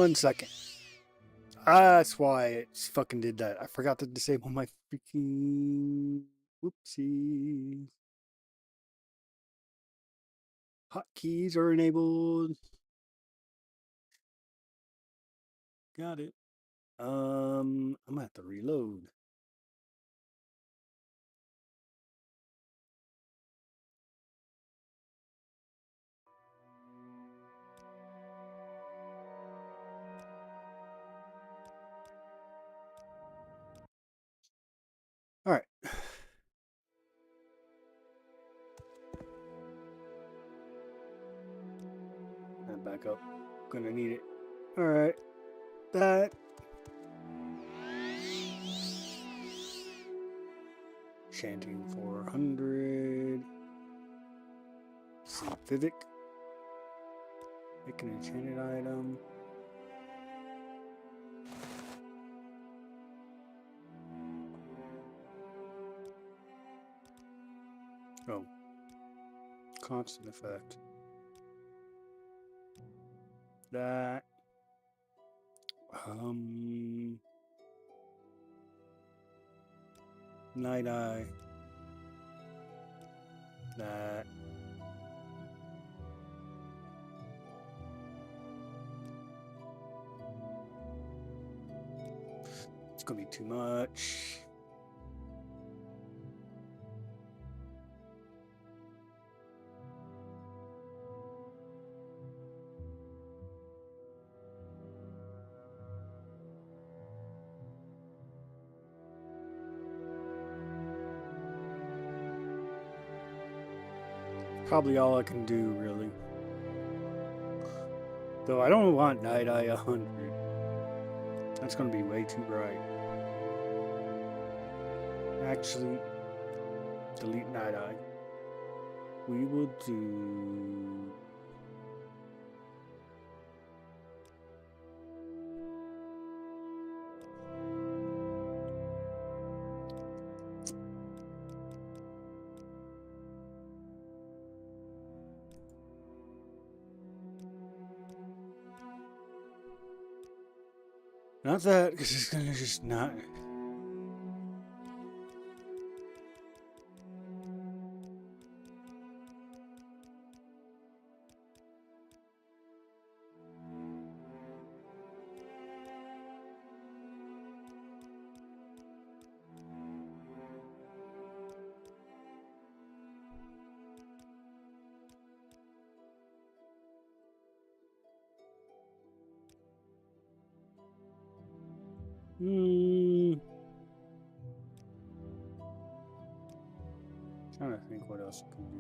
1 second. That's why it fucking did that. I forgot to disable my freaking whoopsies. Hotkeys are enabled. Got it. I'm gonna have to reload. All right. And back up. Gonna need it. All right. That. Chanting 400. Civic. Make an enchanted item. Oh. Constant effect. That. Night Eye. That. It's gonna be too much. Probably all I can do, really. Though I don't want Night Eye 100. That's going to be way too bright. Actually, delete Night Eye. We will do... Not that, because it's going to just not... Trying to think what else I can do.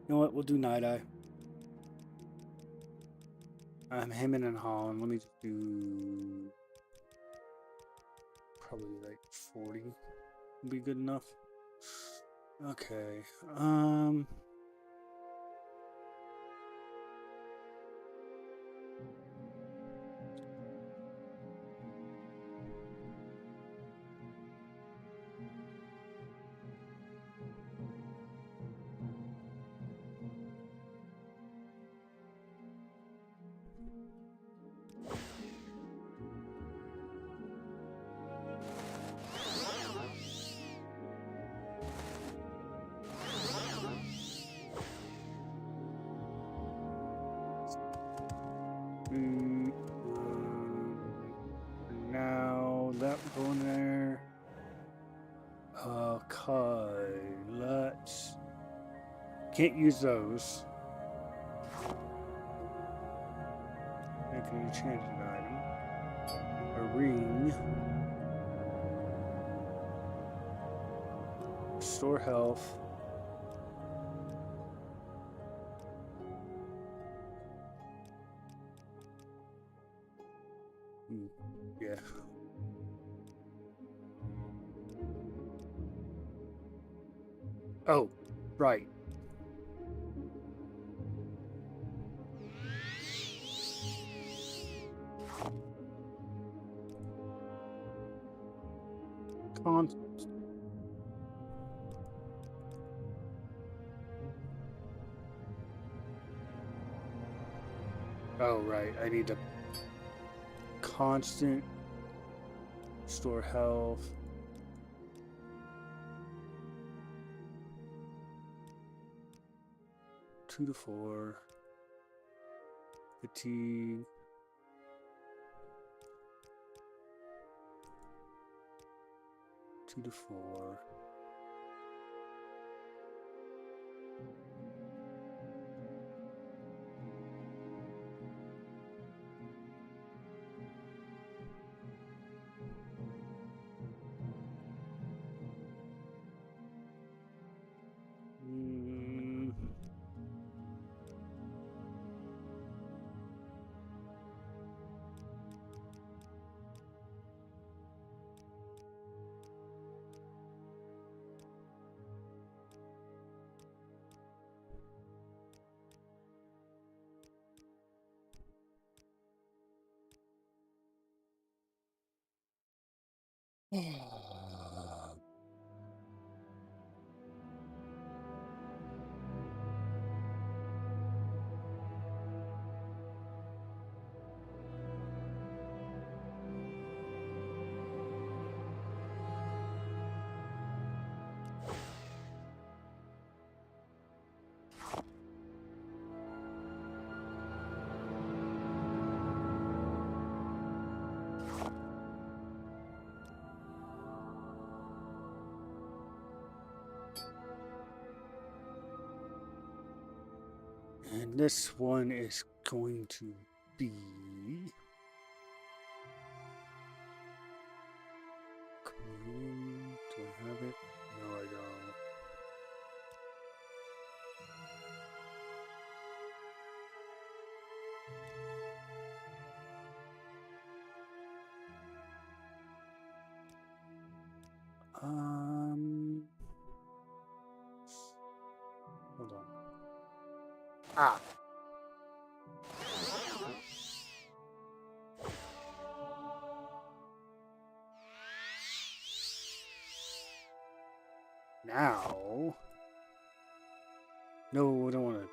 You know what? We'll do Night Eye. I'm hemming and hawing. Let me just do probably like 40. Will be good enough. Okay. Go in there. Okay, let's... Can't use those. Make an enchanted item. A ring. Restore health. Yeah. Oh, right. Oh, right. I need to constant store health. Two to 4. Fatigue. Two to 4. And this one is going to be... Do I have it? No, I don't. Hold on. Ah. Now. No, I don't want to.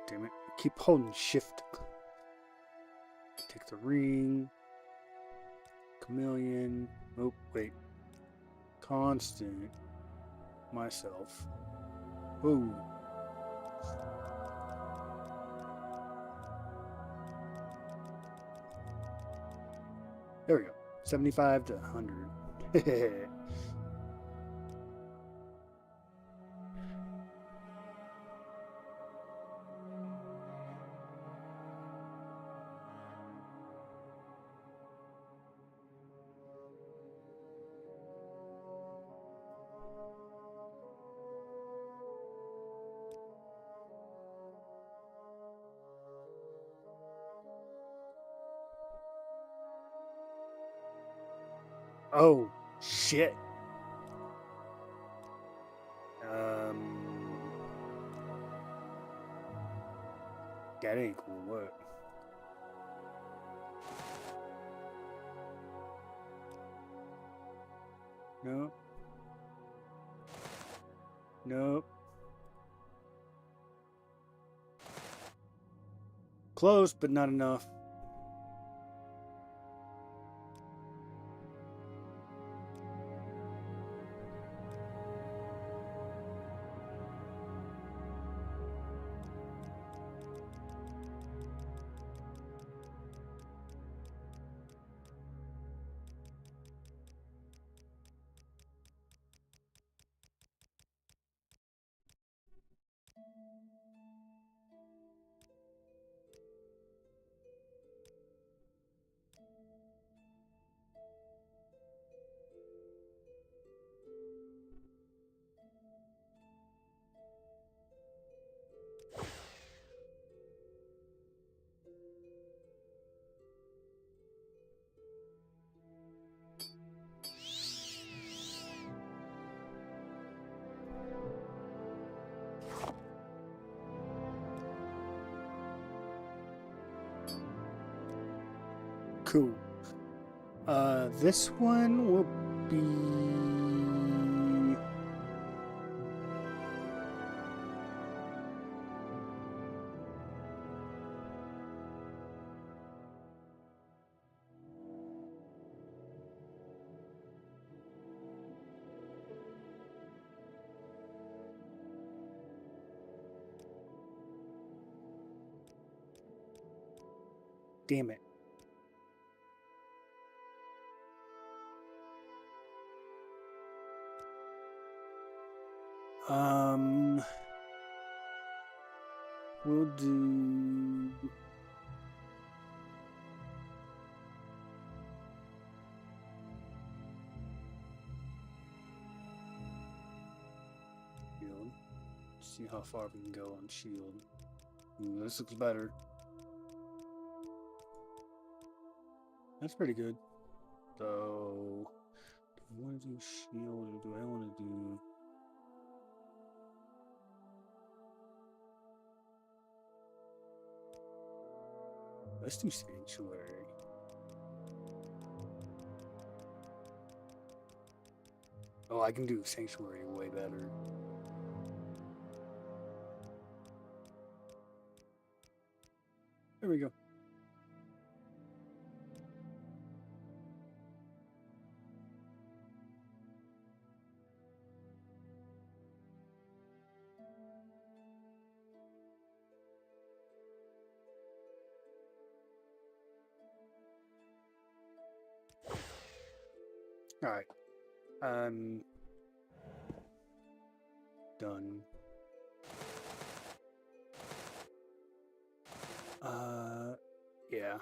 Damn it. Keep holding shift. Take the ring. Chameleon. Oh, wait. Constant. Myself. Ooh. There we go. 75 to 100. Oh, shit. That ain't cool. What? Nope. Nope. Close, but not enough. Cool. This one will be... Damn it. We'll do... Shield. See how far we can go on shield. Ooh, this looks better. That's pretty good. So, do I want to do shield or do I want to do... Let's do sanctuary. Oh, I can do sanctuary way better. There we go. All right. Done. Yeah.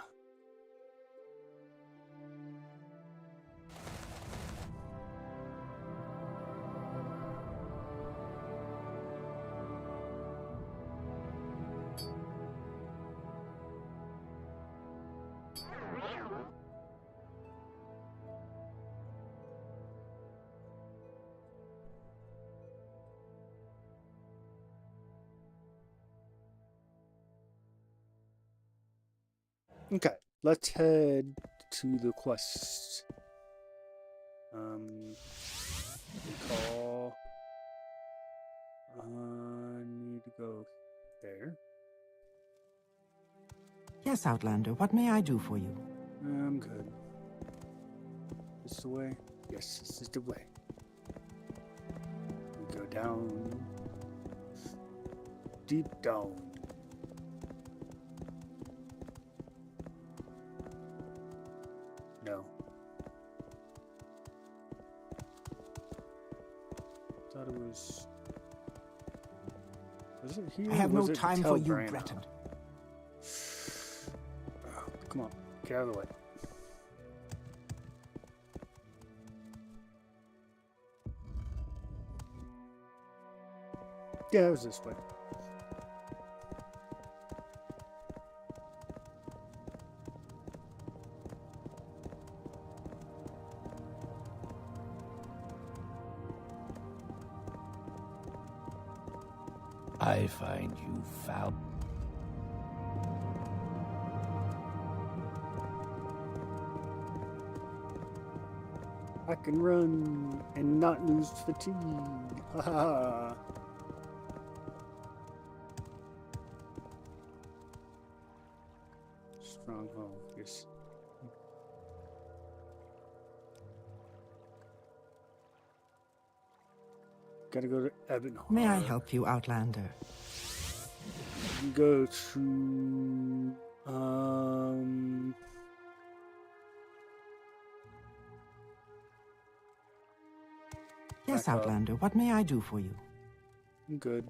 Okay, let's head to the quest. Call. Need to go there. Yes, Outlander, what may I do for you? I'm good. This the way? Yes, this is the way. We go down. Deep down. No. Thought it was. Was it here? I have no was it time Tell for you, Brano? Breton. Oh, come on, get out of the way. Yeah, it was this way. I find you foul. I can run and not lose fatigue. Ha ha ha. Stronghold, yes. Gotta go to Ebonheart. May I help you, Outlander? Go to Yes, back up. Outlander, what may I do for you? I'm good.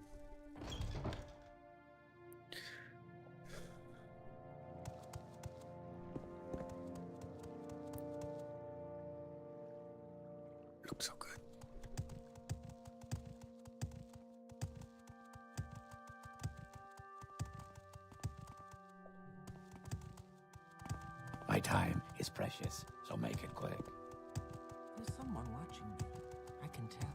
Looks so good. My time is precious, so make it quick. There's someone watching me. I can tell.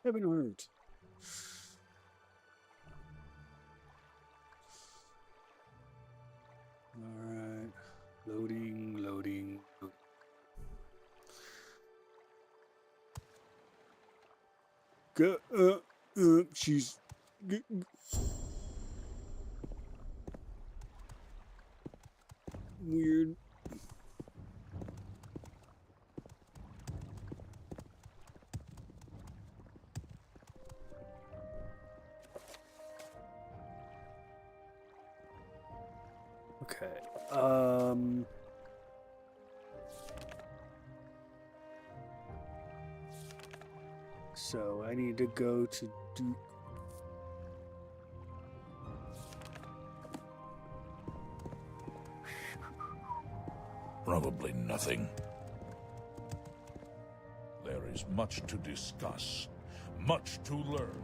Haven't heard. Alright. Loading, loading, loading. She's weird. Okay. So I need to go to do. Probably nothing. There is much to discuss, much to learn.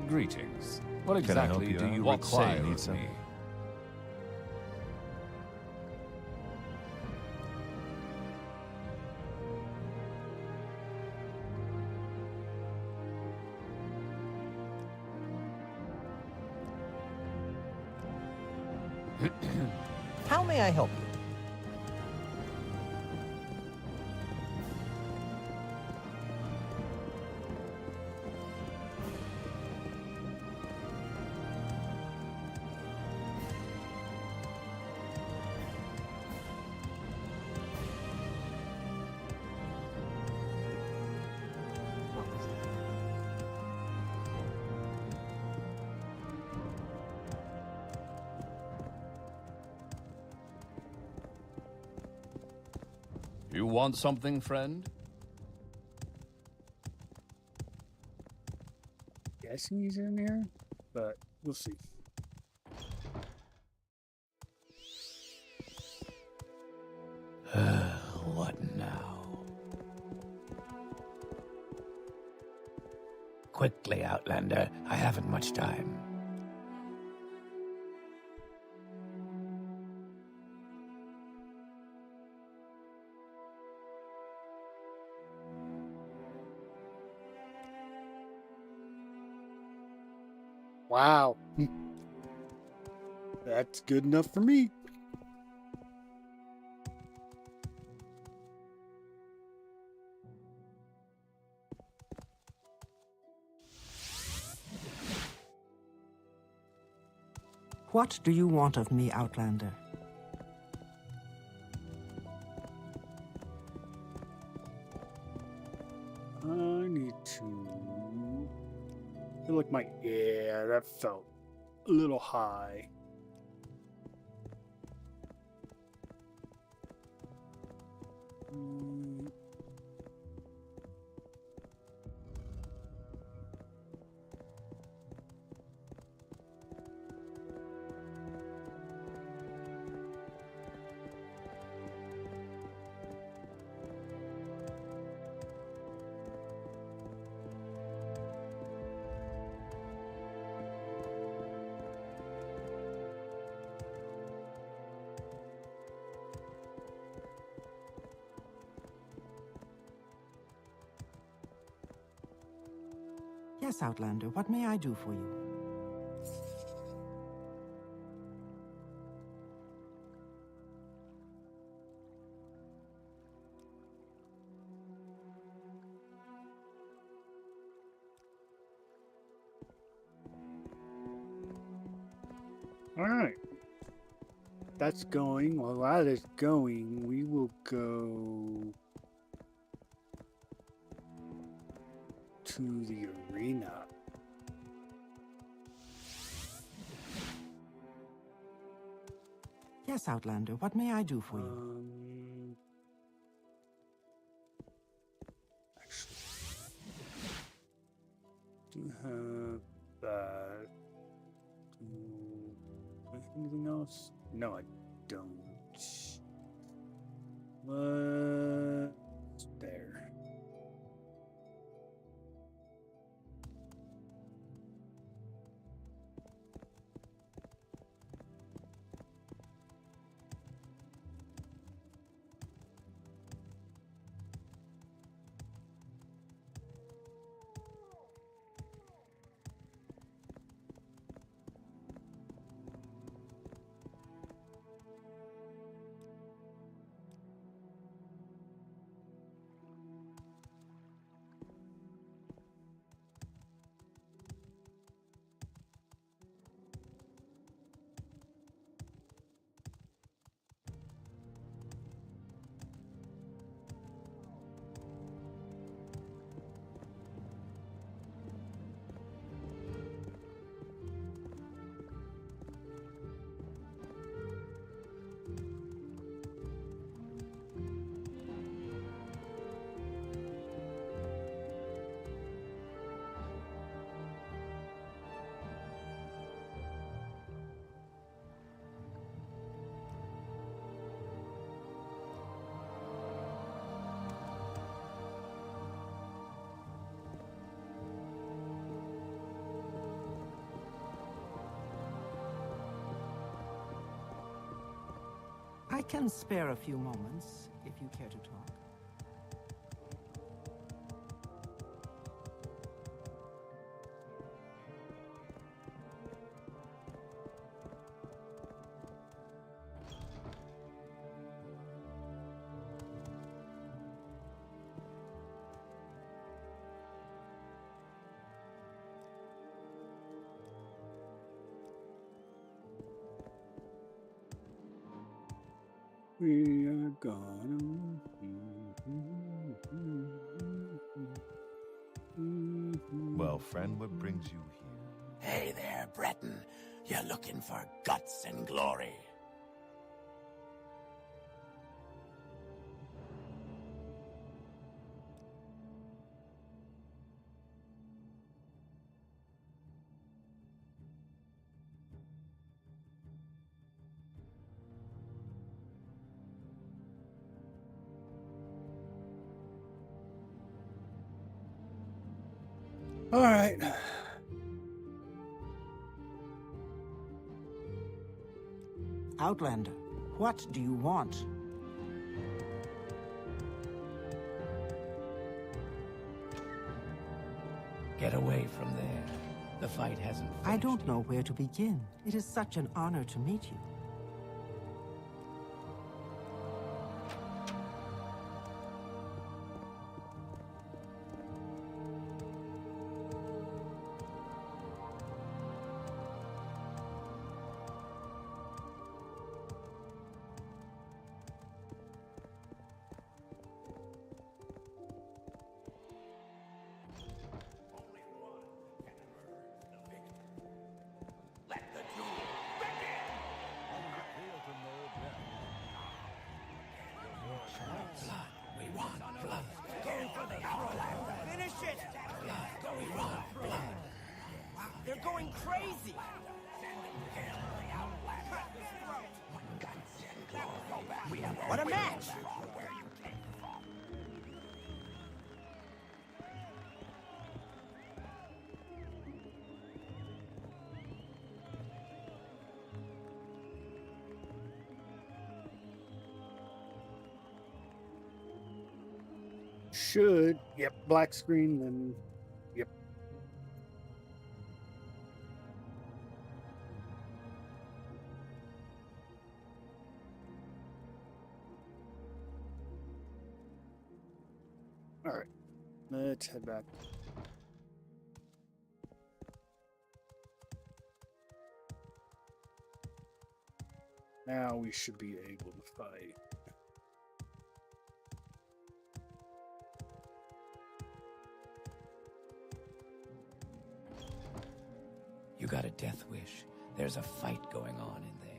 Greetings. What Can I help exactly you do out? you What say require you need of some? me? How may I help you? You want something, friend? Guessing he's in here, but we'll see. What now? Quickly, Outlander. I haven't much time. Wow. That's good enough for me. What do you want of me, Outlander? I need to feel like yeah, that felt a little high. Yes, Outlander, what may I do for you? All right. That's going. Well, while that is going, we will go to the arena. Yes, Outlander, what may I do for you? Actually, do have that. Anything else? No, I don't. What's there? can spare a few moments if you care to talk. We are gonna. Well, friend, what brings you here? Hey there, Breton. You're looking for guts and glory. All right. Outlander, what do you want? Get away from there. The fight hasn't finished. I don't know where to begin. It is such an honor to meet you. They're going crazy! What a match! Should. Yep. Black screen. Then. Yep. All right. Let's head back. Now we should be able to fight. You got a death wish. There's a fight going on in there.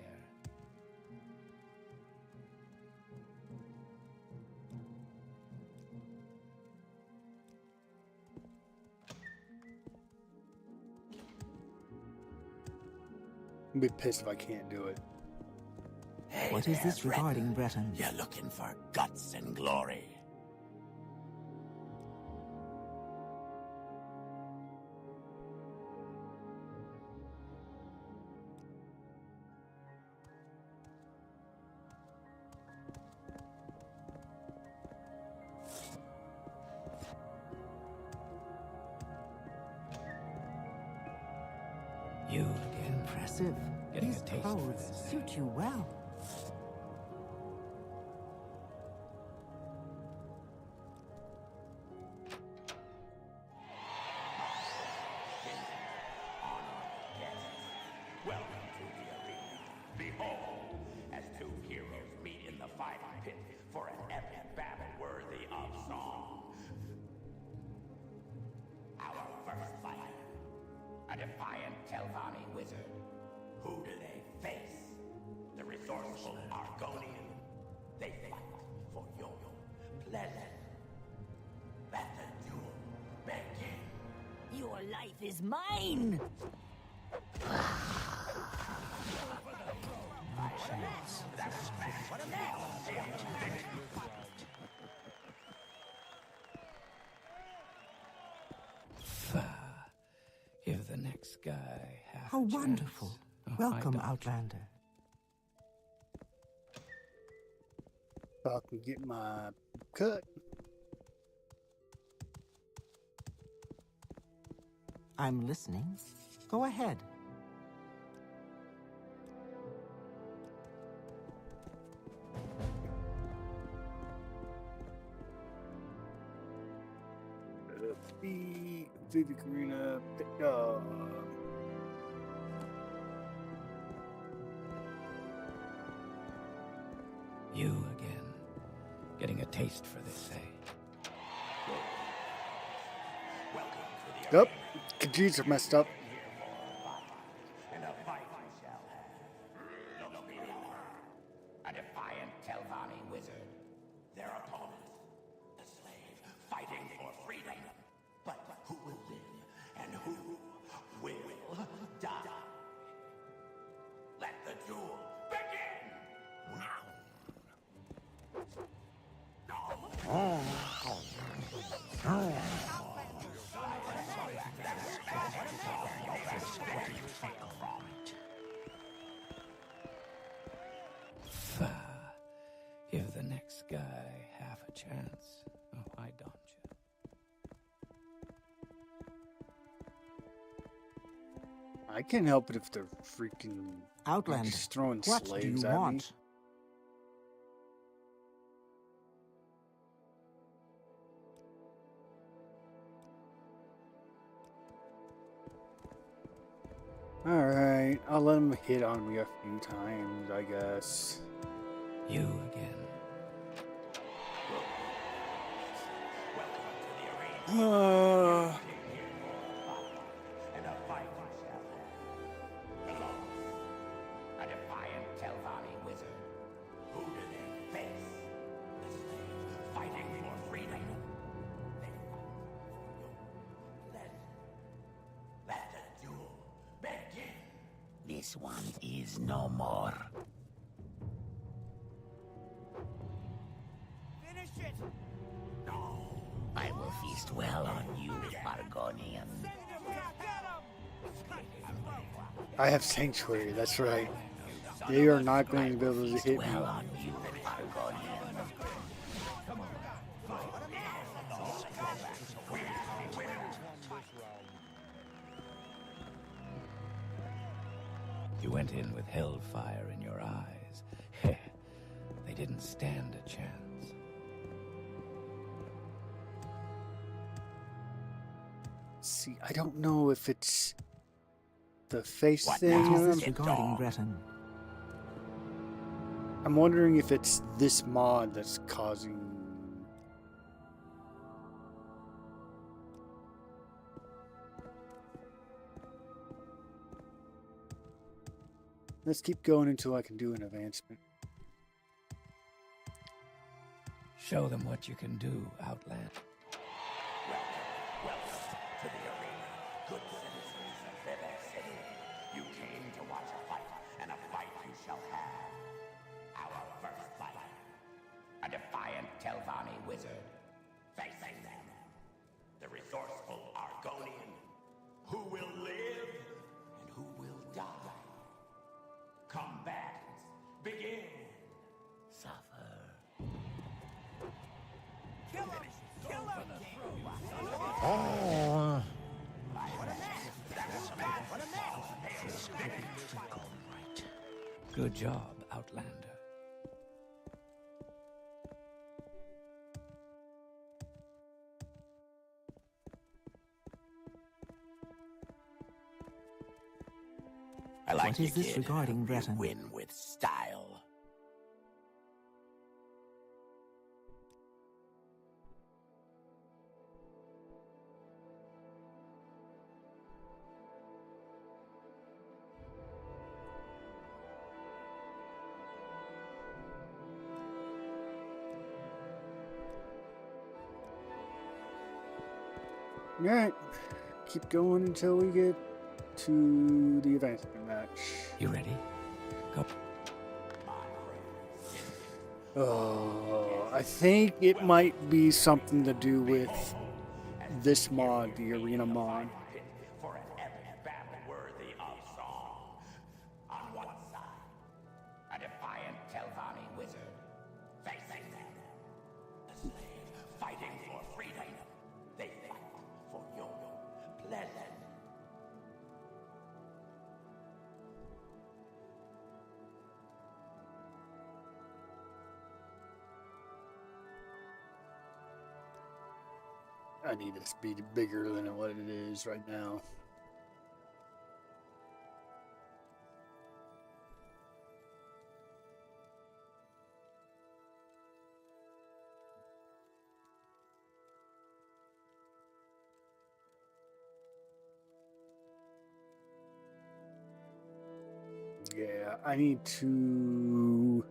I'll be pissed if I can't do it. Hey What is there, this regarding Breton? You're looking for guts and glory. You again. Impressive. Getting a These taste for clothes this. suit you well. Welcome to the arena. Behold, as two heroes meet in the fighting pit for an epic battle worthy of song. Our first fighter, a defiant Telvanni wizard. Who do they face? The resourceful Argonian. They fight for your pleasure. Let the duel begin. Your life is mine! Give the next guy half How a chance. wonderful. Oh, I Welcome, don't. Outlander. So I can get my cut. I'm listening. Go ahead. The Vivic Arena. You again. Getting a taste for this, eh? Yep. Controls are messed up. And a fight we shall have. No meaning. A defiant Telvanni wizard. Their opponent. The slave fighting for freedom. But who will live and who will die? Let the duel begin! Give the next guy half a chance. Oh, why don't you? I can't help it if they're freaking Outland, just throwing what do slaves you at me. want? Alright, I'll let them hit on me a few times, I guess. You again. Uh, And a fight we shall have. Alone. A defiant Telvanni wizard. Who do they face? The slave fighting for freedom. They fight for your let the duel begin. This one is no more. Finish it! No. I will feast well on you, Argonian. I have Sanctuary, that's right. They are not going to be able to hit me. Well on you, Argonian. You went in with hellfire in your eyes. They didn't stand a chance. See, I don't know if it's the face What thing. now? or This I'm- regarding Breton. I'm wondering if it's this mod that's causing. Let's keep going until I can do an advancement. Show them what you can do, Outland. Welcome to the arena, good citizens of Vivek City. You came to watch a fight, and a fight you shall have. Our first fight. A defiant Telvanni wizard. Facing them. The resourceful Argonian. Who will live and who will die. Combatants, begin. Suffer. Kill him! Kill him! Oh. Good job, Outlander. I like What you, is this kid. regarding You Breton? win with style. Alright, keep going until we get to the advancement match. You ready? Go. Oh, I think it might be something to do with this mod, the arena mod. For an epic battle worthy of song. On one side, a defiant Telvanni wizard. Facing them, I need this to be bigger than what it is right now. Yeah, I need to...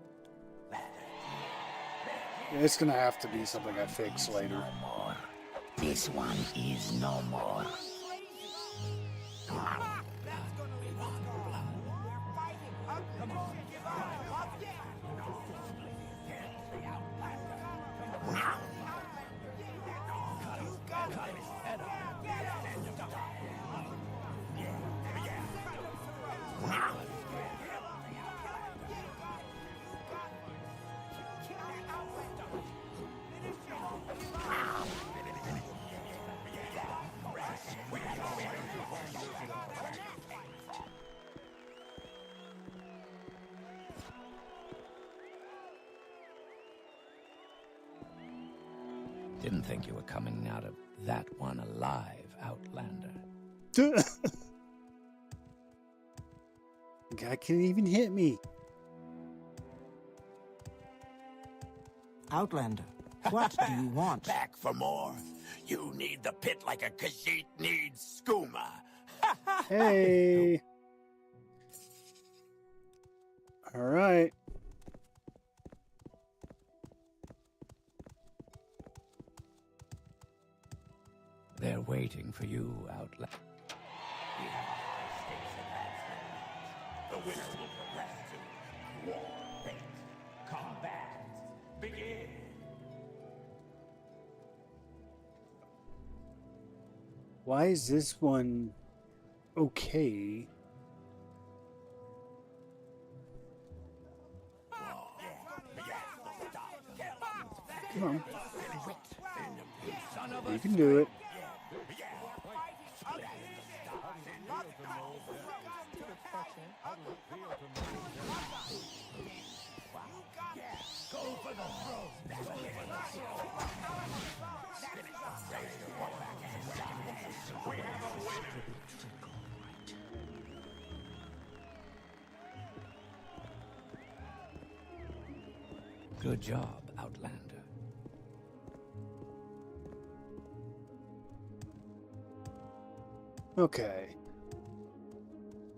Yeah, it's gonna have to be something I fix later. No more. This one is no more. Didn't think you were coming out of that one alive, Outlander. Guy can't even hit me. Outlander, what do you want? Back for more. You need the pit like a Khajiit needs skooma. Hey. All right. They're waiting for you, Outlander. The winner will progress to war, fate, combat, begin. Why is this one okay? Come on. You can do it. Good job, Outlander. Okay.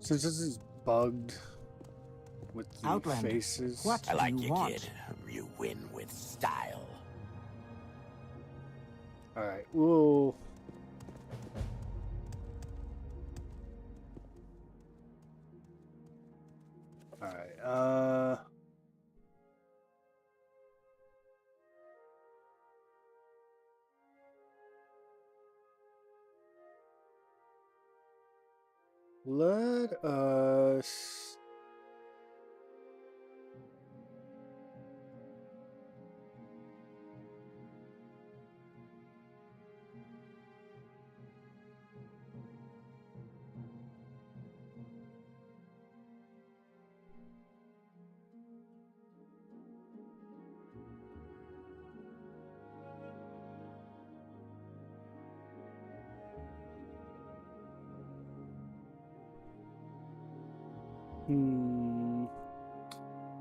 Since this is bugged with the Outlander, faces. what I do like you you, want? kid. You win with style. All right. We'll. All right. Let us.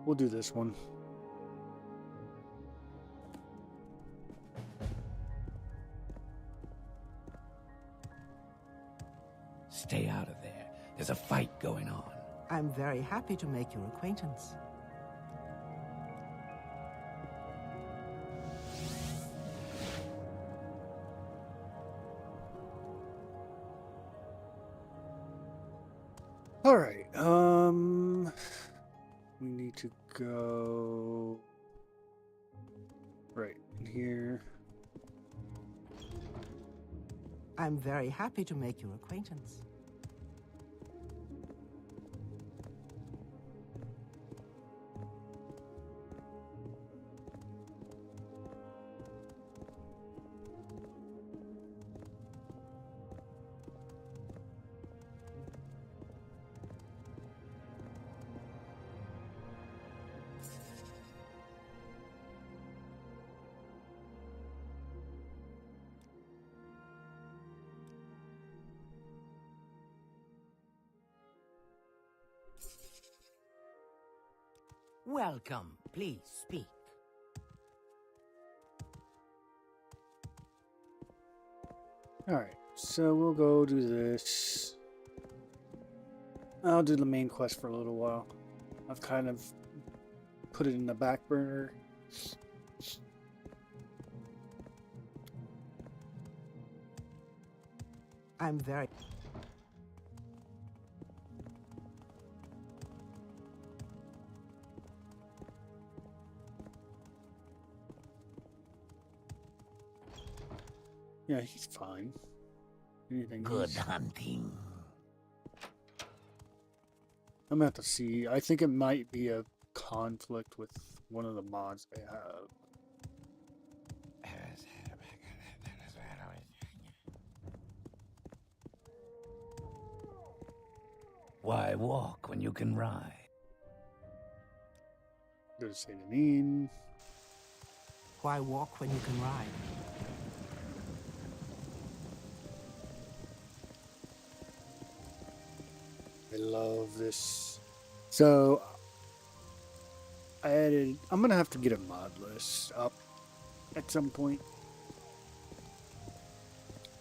We'll do this one. Stay out of there. There's a fight going on. I'm very happy to make your acquaintance. All right. We need to go right in here. I'm very happy to make your acquaintance. Welcome. Please speak. Alright, so we'll go do this. I'll do the main quest for a little while. I've kind of put it in the back burner. I'm very... Yeah, he's fine. Anything Good he's- hunting. I'm gonna have to see. I think it might be a conflict with one of the mods they have. Why walk when you can ride? Go to Saint Denis. Why walk when you can ride? I love this. So I added. I'm gonna have to get a mod list up at some point,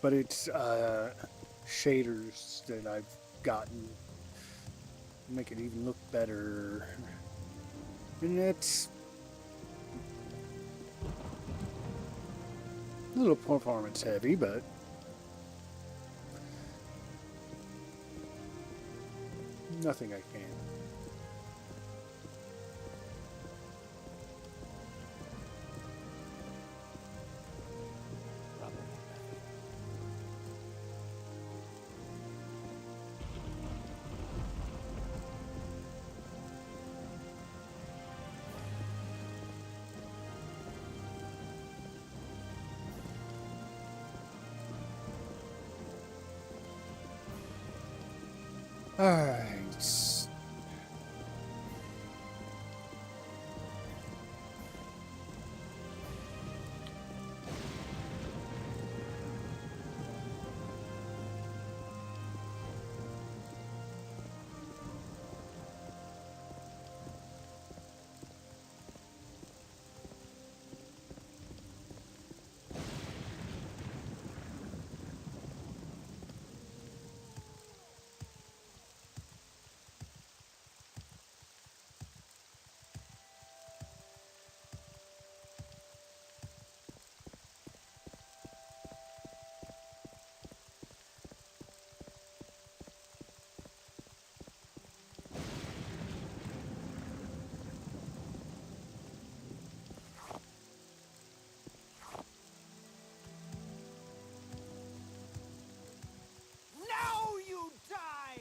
but it's shaders that I've gotten to make it even look better, and it's a little performance heavy, but nothing I can. Alright. Now you die!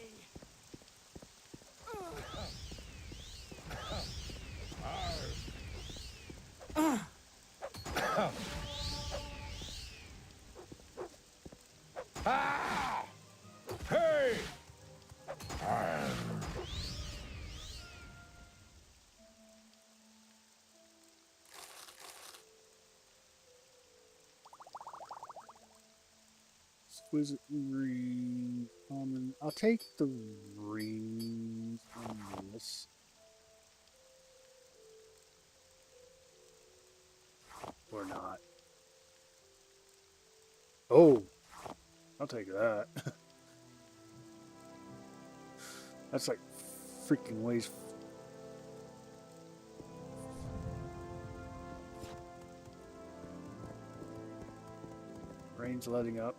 Hey! Exquisite ring. Common. I'll take the rings on this. Or not. Oh! I'll take that. That's like freaking ways. Rain's letting up.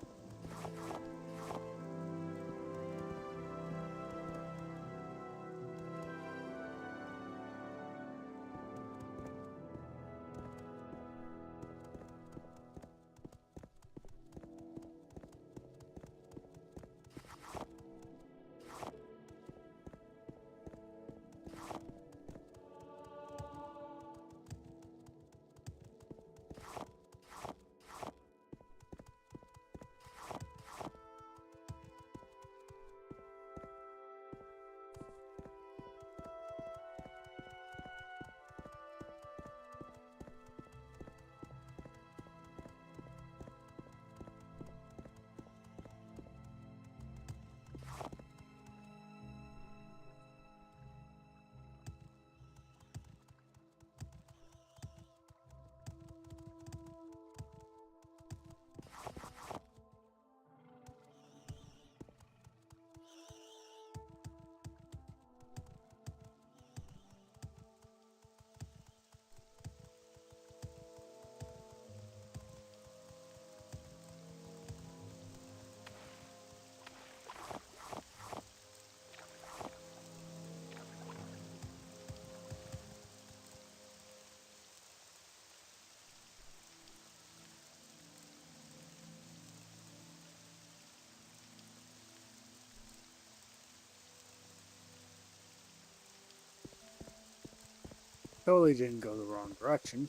Totally didn't go the wrong direction.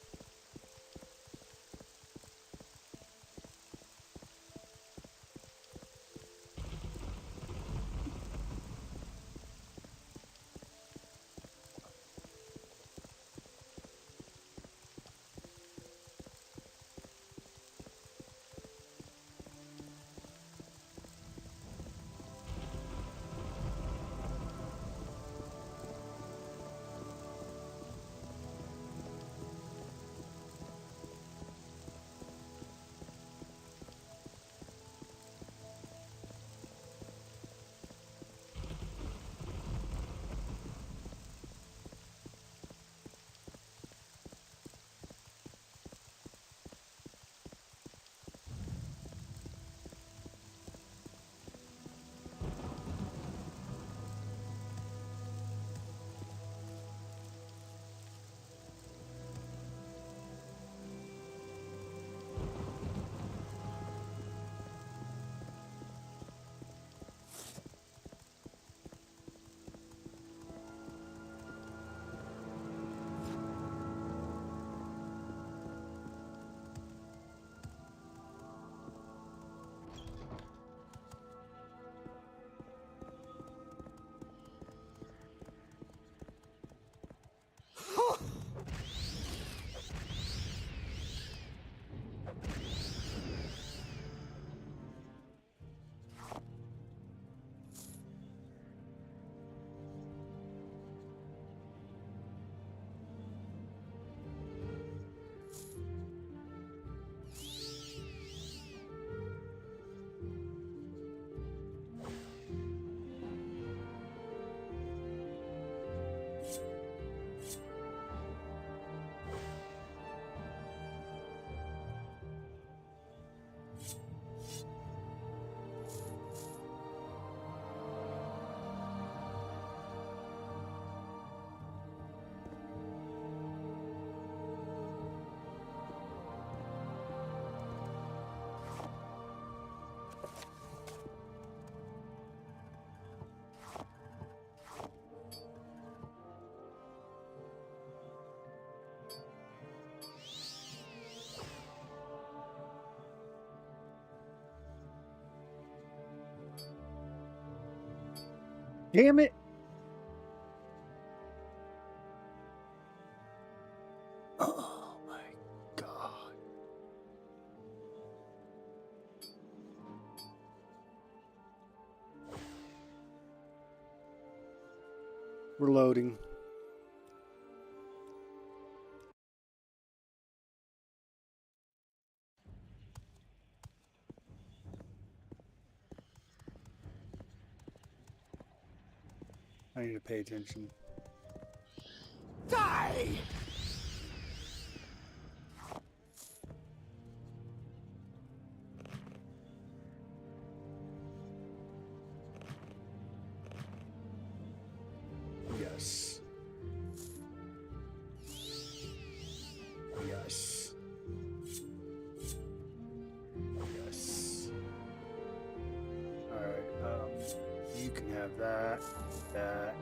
Damn it! Oh my god. We're loading. I need to pay attention. Die! Yes. Yes. Yes. Alright, you can have that, that.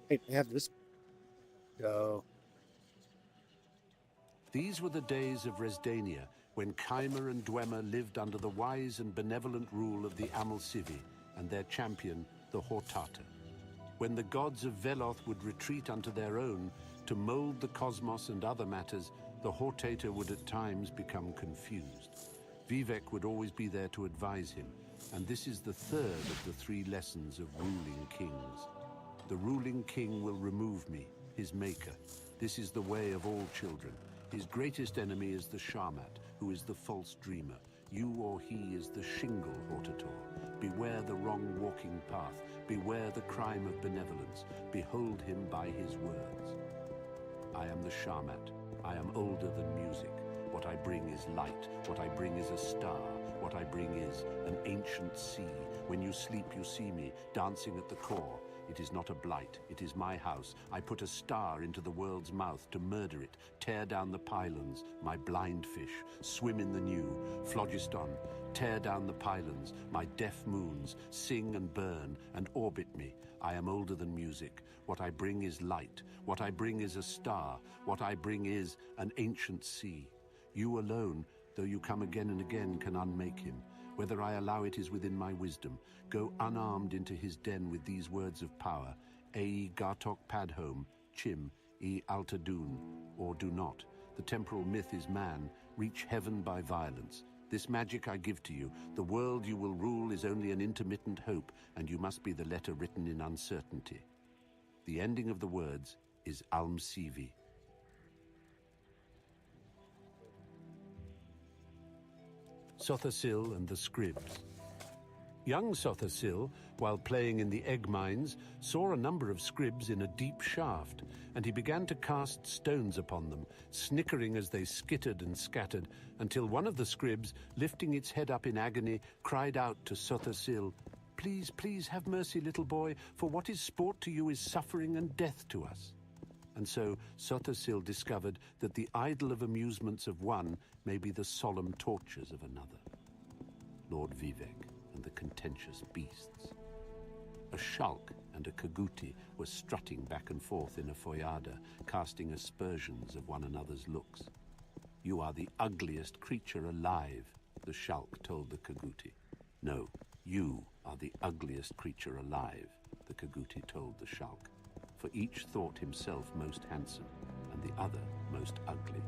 Hey, I have this. Go. These were the days of Resdania, when Keimer and Dwemer lived under the wise and benevolent rule of the Amalcivi and their champion, the Hortata. When the gods of Veloth would retreat unto their own to mold the cosmos and other matters, the Hortata would at times become confused. Vivek would always be there to advise him, and this is the third of the 3 lessons of ruling kings. The ruling king will remove me, his maker. This is the way of all children. His greatest enemy is the Shamat, who is the false dreamer. You or he is the shingle Hortator. Beware the wrong walking path. Beware the crime of benevolence. Behold him by his words. I am the Shamat. I am older than music. What I bring is light. What I bring is a star. What I bring is an ancient sea. When you sleep, you see me, dancing at the core. It is not a blight, it is my house. I put a star into the world's mouth to murder it, tear down the pylons, my blind fish, swim in the new, phlogiston, tear down the pylons, my deaf moons, sing and burn, and orbit me. I am older than music. What I bring is light. What I bring is a star. What I bring is an ancient sea. You alone, though you come again and again, can unmake him. Whether I allow it is within my wisdom. Go unarmed into his den with these words of power. Ei Gartok Padhome, Chim, E Altadun, or do not. The temporal myth is man. Reach heaven by violence. This magic I give to you. The world you will rule is only an intermittent hope, and you must be the letter written in uncertainty. The ending of the words is Almsivi. Sothasil and the Scribs. Young Sothasil, while playing in the egg mines, saw a number of scribs in a deep shaft, and he began to cast stones upon them, snickering as they skittered and scattered, until one of the scribs, lifting its head up in agony, cried out to Sothasil, "Please, please have mercy, little boy, for what is sport to you is suffering and death to us." And so Sothasil discovered that the idle of amusements of one may be the solemn tortures of another. Lord Vivek and the contentious beasts. A Shulk and a Kaguti were strutting back and forth in a foyada, casting aspersions of one another's looks. "You are the ugliest creature alive," the Shulk told the Kaguti. "No, you are the ugliest creature alive," the Kaguti told the Shulk. For each thought himself most handsome, and the other most ugly.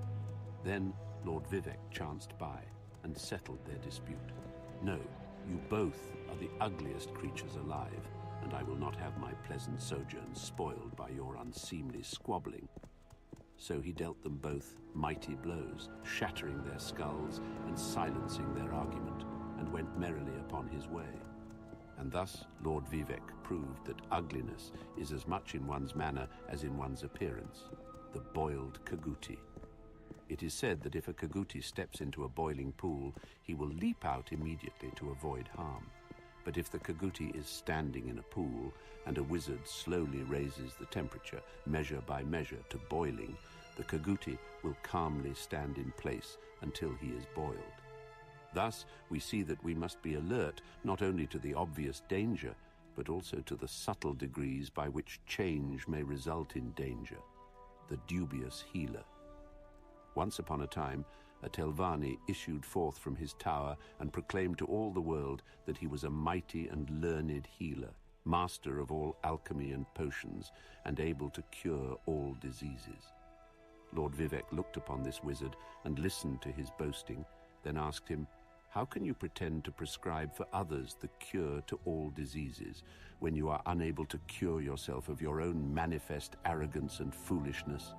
Then Lord Vivek chanced by, and settled their dispute. "No, you both are the ugliest creatures alive, and I will not have my pleasant sojourn spoiled by your unseemly squabbling." So he dealt them both mighty blows, shattering their skulls and silencing their argument, and went merrily upon his way. And thus Lord Vivek proved that ugliness is as much in one's manner as in one's appearance. The boiled Kaguti. It is said that if a Kaguti steps into a boiling pool, he will leap out immediately to avoid harm. But if the Kaguti is standing in a pool, and a wizard slowly raises the temperature, measure by measure, to boiling, the Kaguti will calmly stand in place until he is boiled. Thus, we see that we must be alert not only to the obvious danger, but also to the subtle degrees by which change may result in danger. The dubious healer. Once upon a time, a Telvanni issued forth from his tower and proclaimed to all the world that he was a mighty and learned healer, master of all alchemy and potions, and able to cure all diseases. Lord Vivek looked upon this wizard and listened to his boasting, then asked him, "How can you pretend to prescribe for others the cure to all diseases, when you are unable to cure yourself of your own manifest arrogance and foolishness?"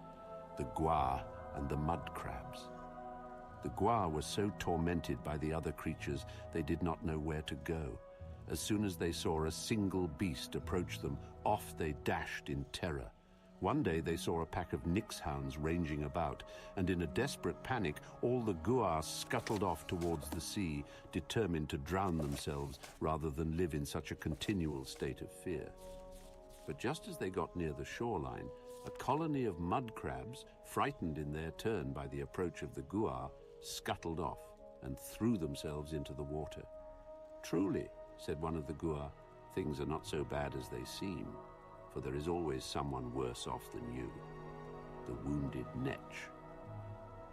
The Gwa and the mud crabs. The Gwa were so tormented by the other creatures they did not know where to go. As soon as they saw a single beast approach them, off they dashed in terror. One day they saw a pack of Nyx hounds ranging about, and in a desperate panic, all the Guar scuttled off towards the sea, determined to drown themselves rather than live in such a continual state of fear. But just as they got near the shoreline, a colony of mud crabs, frightened in their turn by the approach of the Guar, scuttled off and threw themselves into the water. "Truly," said one of the Guar, "things are not so bad as they seem." for there is always someone worse off than you. The wounded Netch.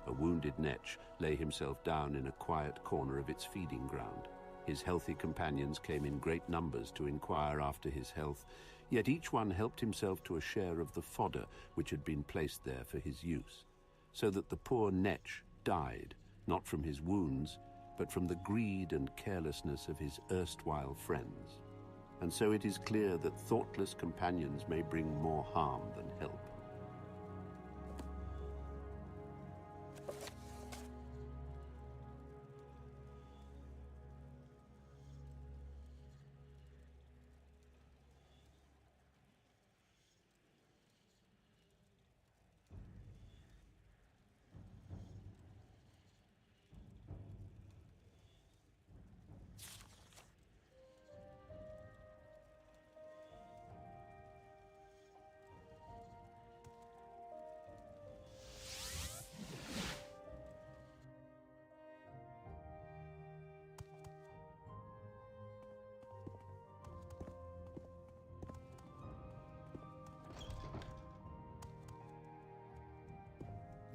A wounded Netch lay himself down in a quiet corner of its feeding ground. His healthy companions came in great numbers to inquire after his health, yet each one helped himself to a share of the fodder which had been placed there for his use, so that the poor Netch died, not from his wounds, but from the greed and carelessness of his erstwhile friends. And so it is clear that thoughtless companions may bring more harm than help.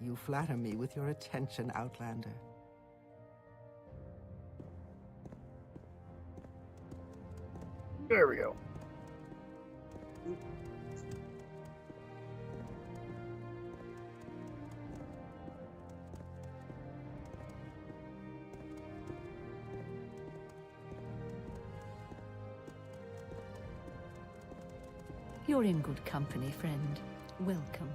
You flatter me with your attention, Outlander. There we go. You're in good company, friend. Welcome.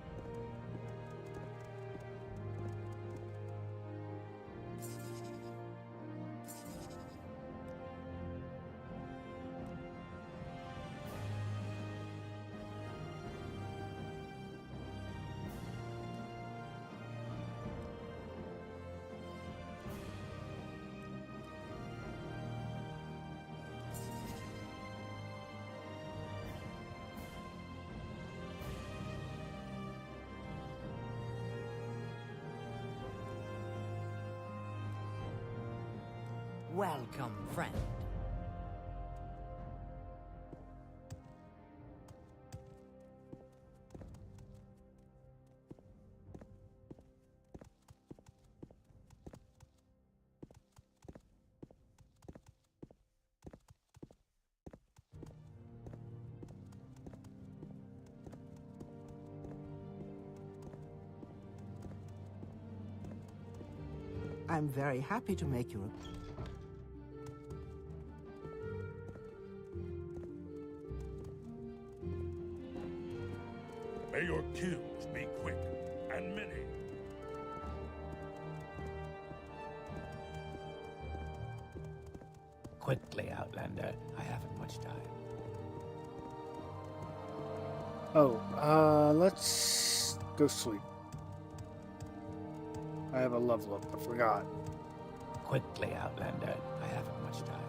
Welcome, friend. I'm very happy to make you a... May your kills be quick and many. Quickly, Outlander. I haven't much time. Oh, let's go sleep. I have a level up, I forgot. Quickly, Outlander. I haven't much time.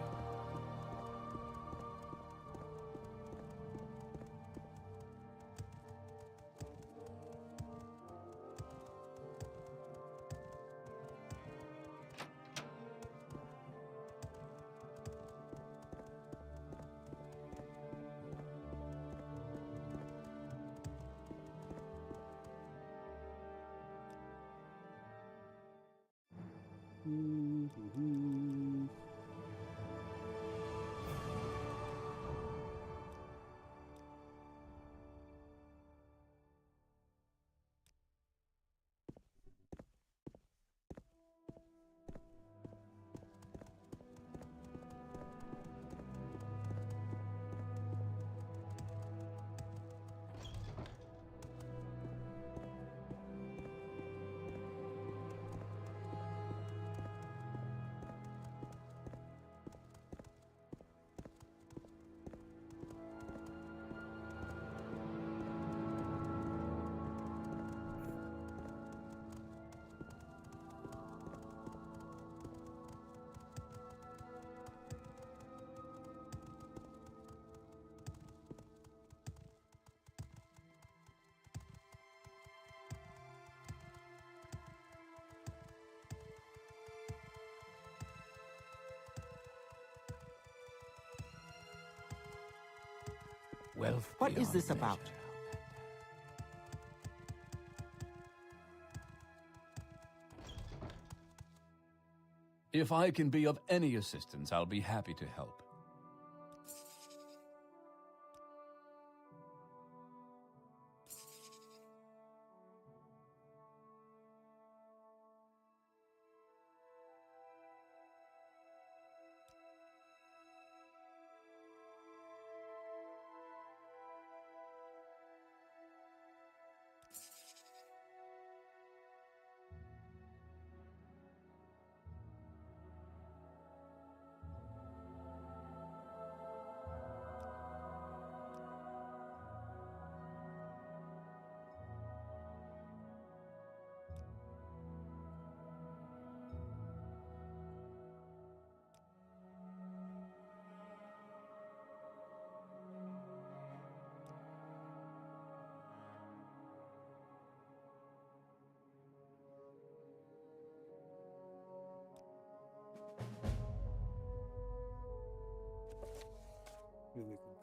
Wealth What is beyond this about? measure. If I can be of any assistance, I'll be happy to help.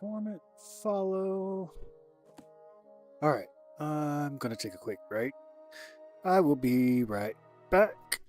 Conform it, follow. Alright, I'm gonna take a quick break. I will be right back.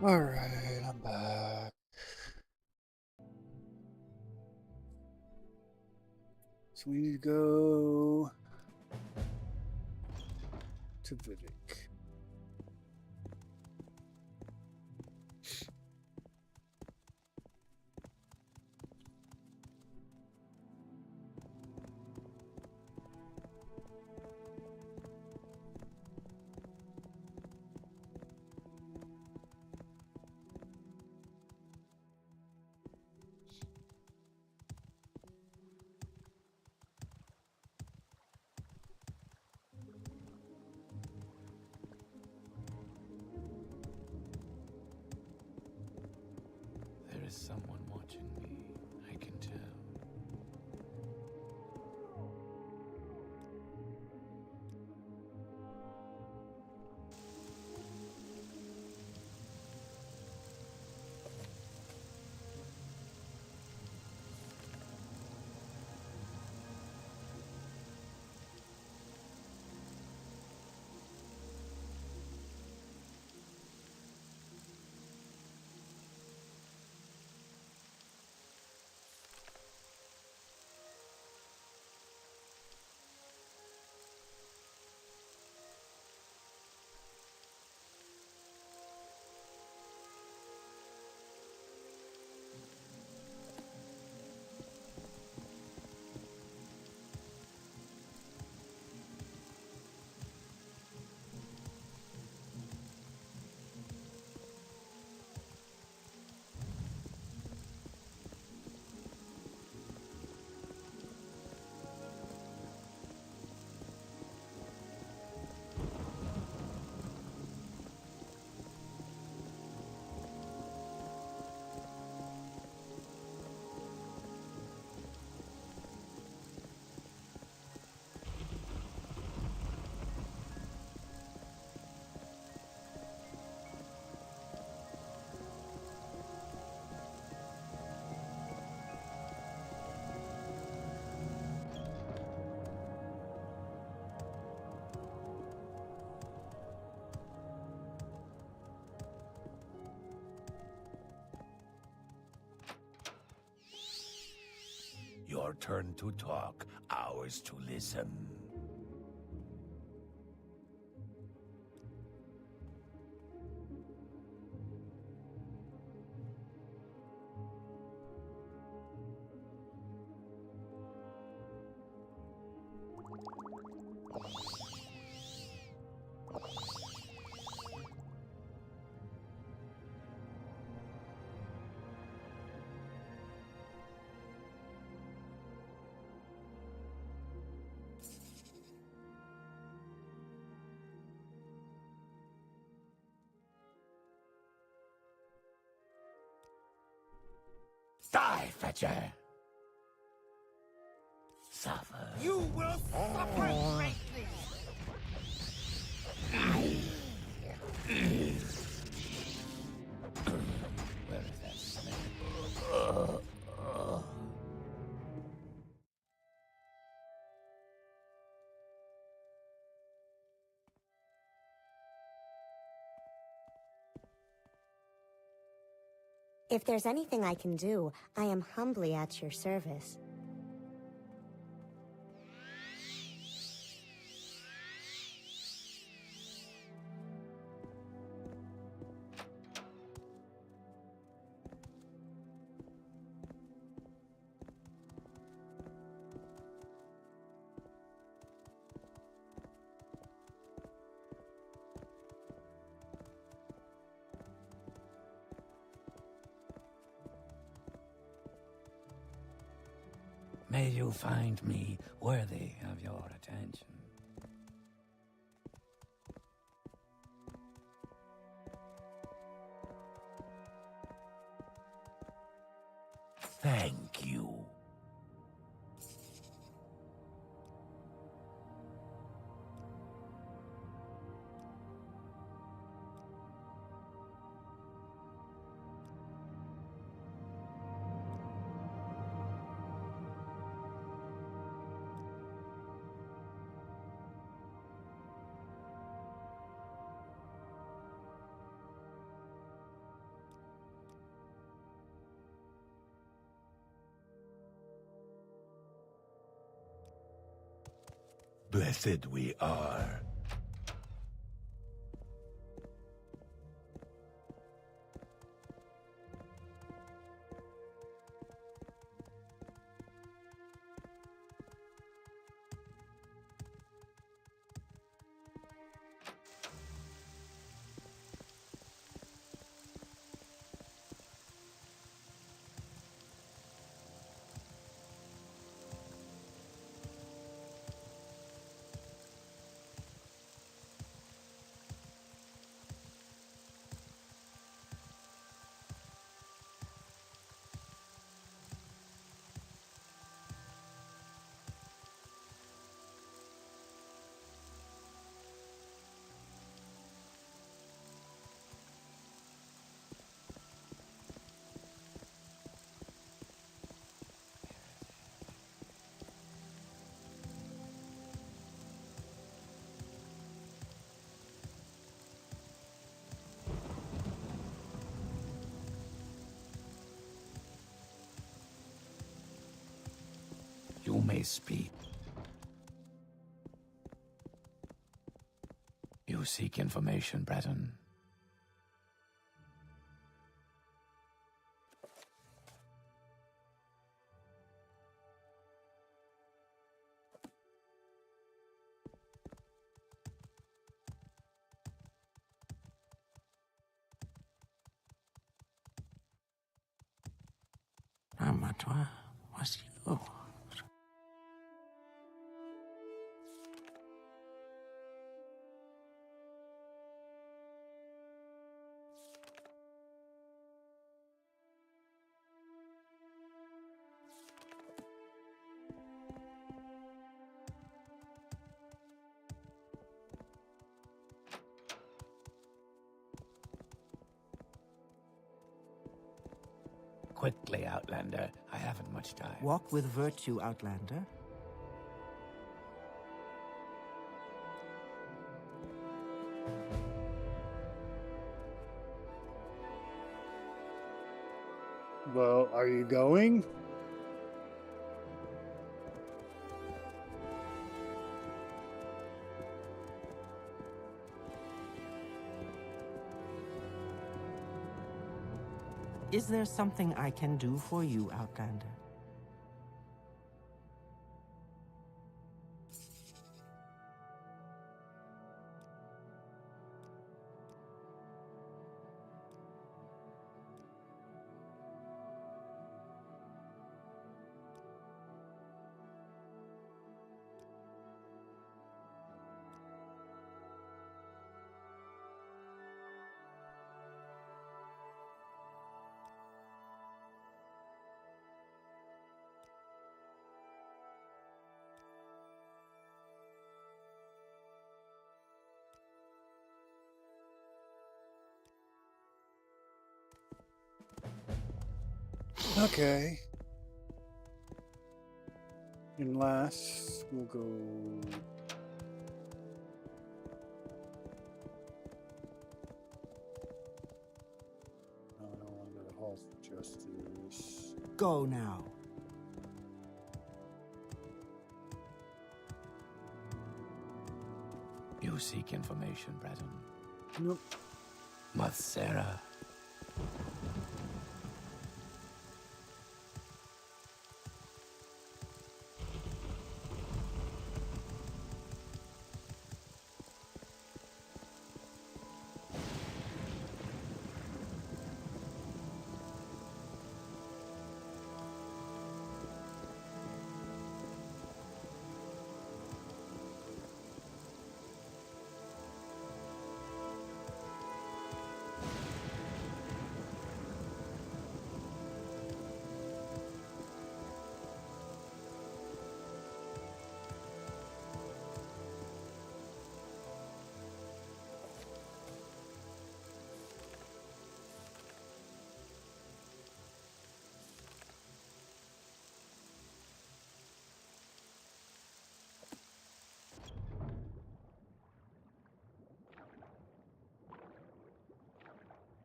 Alright, I'm back. So we need to go to Vivek. There is someone watching me, I can tell. Your turn to talk, ours to listen. Die, Fetcher! Suffer. You will suffer greatly! Where is that snake? If there's anything I can do, I am humbly at your service. May you find me worthy of your attention. Thank you. Blessed we are. may speak. You seek information, Breton. Toi, voici l'eau. Quickly, Outlander. I haven't much time. Walk with virtue, Outlander. Well, are you going? Is there something I can do for you, Outlander? Okay. And last, we'll go. I don't want to go to Hall of Justice. Go now. You seek information, Breton. Nope. Mathera.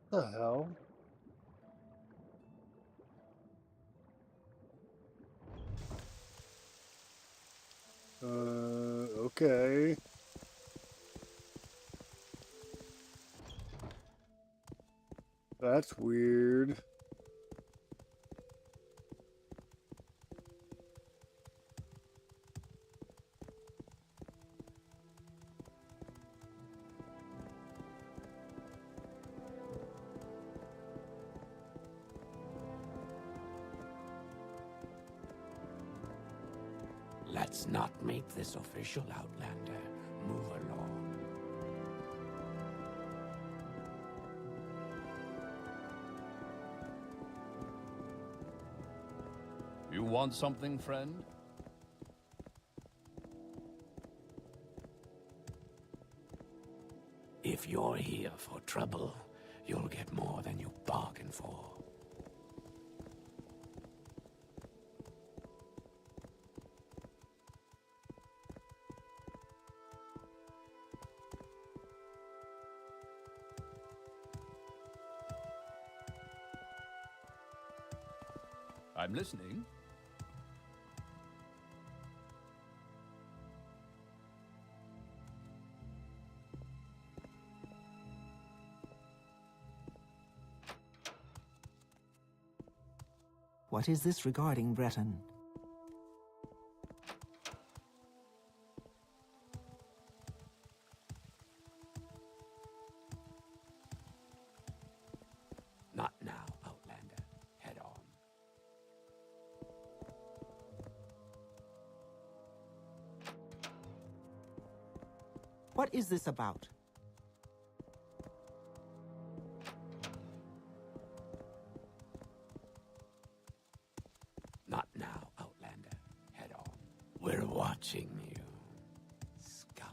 The hell? Okay. That's weird. Let's not make this official, Outlander. Move along. You want something, friend? If you're here for trouble, you'll get more than you bargained for. I'm listening. What is this regarding, Breton? Not now, Outlander. Head on. What is this about? Not now, Outlander. Head on. We're watching you, scum.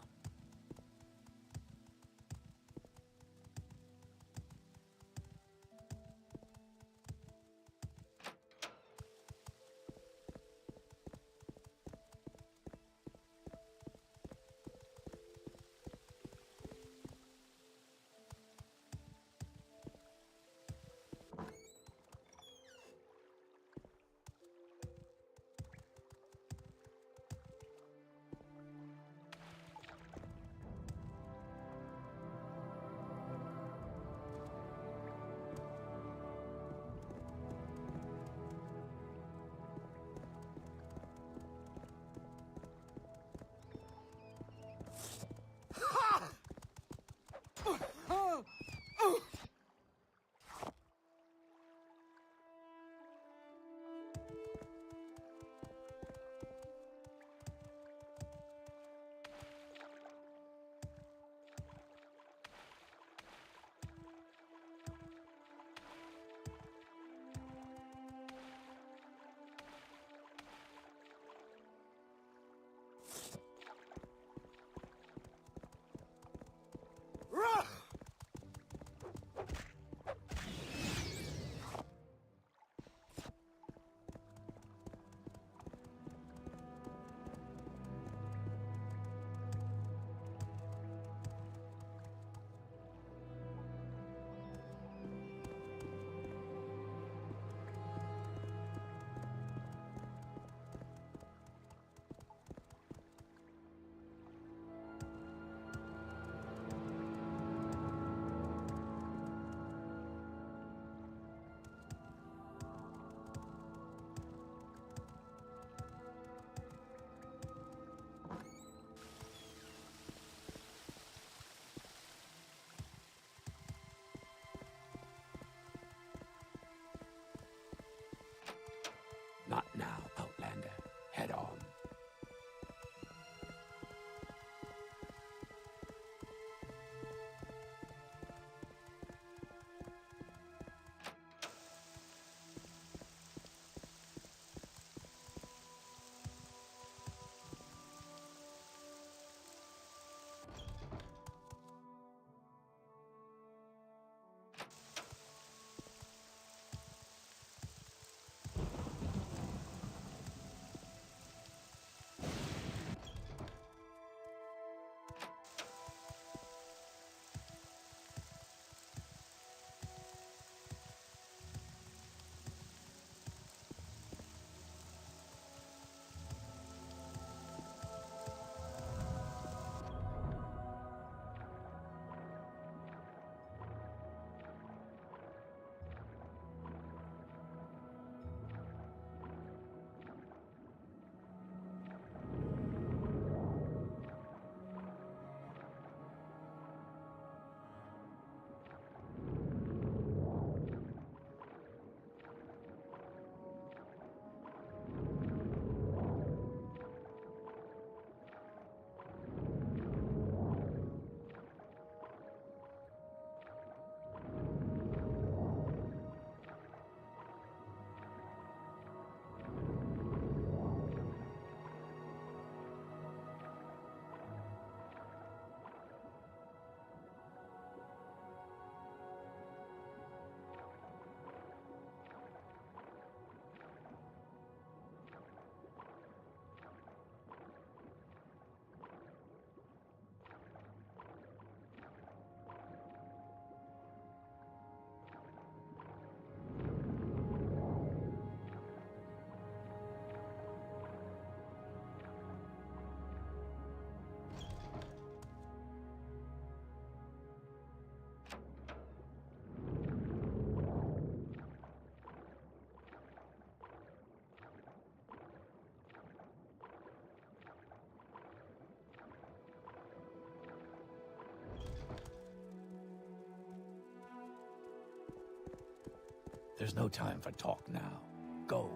There's no time for talk now. Go.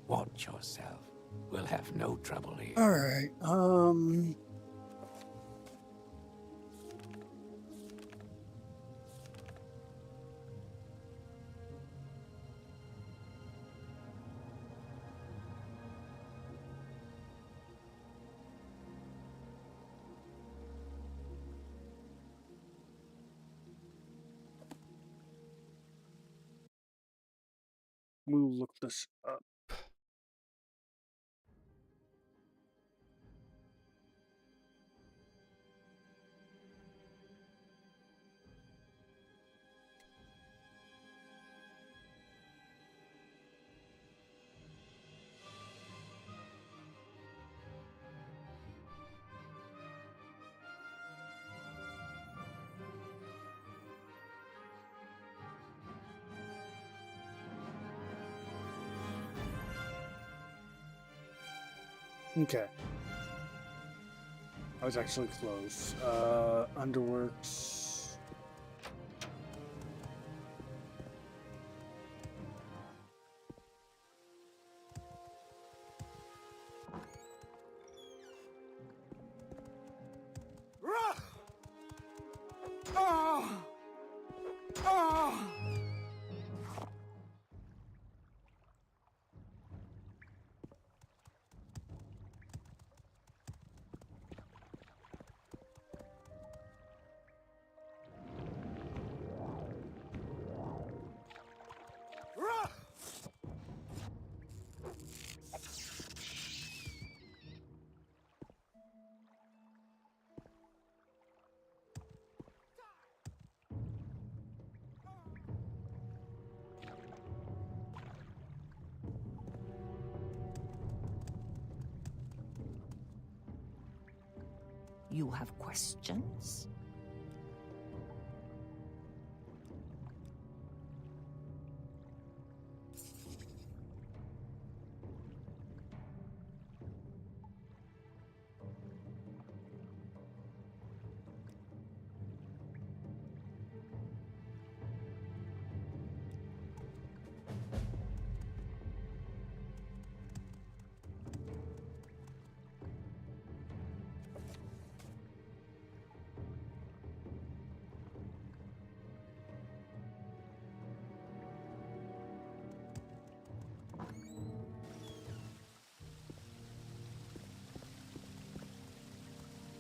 Watch yourself. We'll have no trouble here. All right. We'll look this up. Okay. I was actually close. Underworks. You have questions?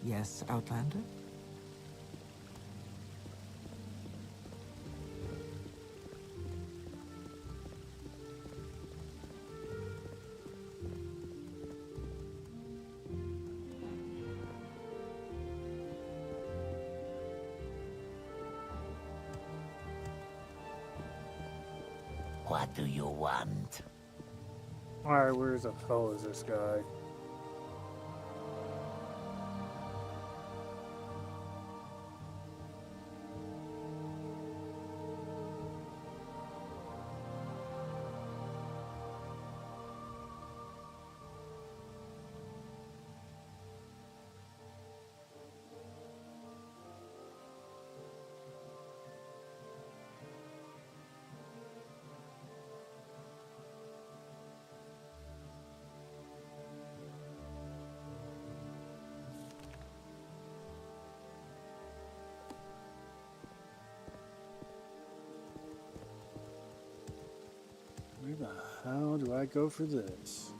Yes, Outlander? What do you want? Alright, where the hell is this guy? Where the hell do I go for this?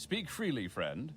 Speak freely, friend.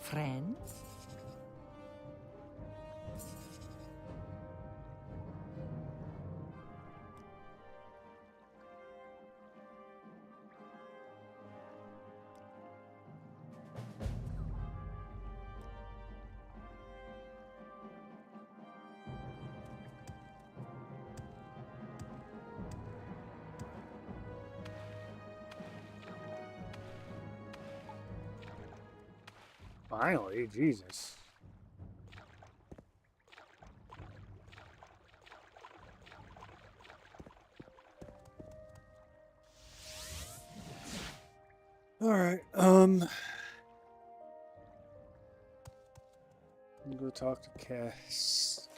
Friends? Finally, Jesus. All right. I'm gonna go talk to Cass.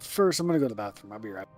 First, I'm gonna go to the bathroom. I'll be right back.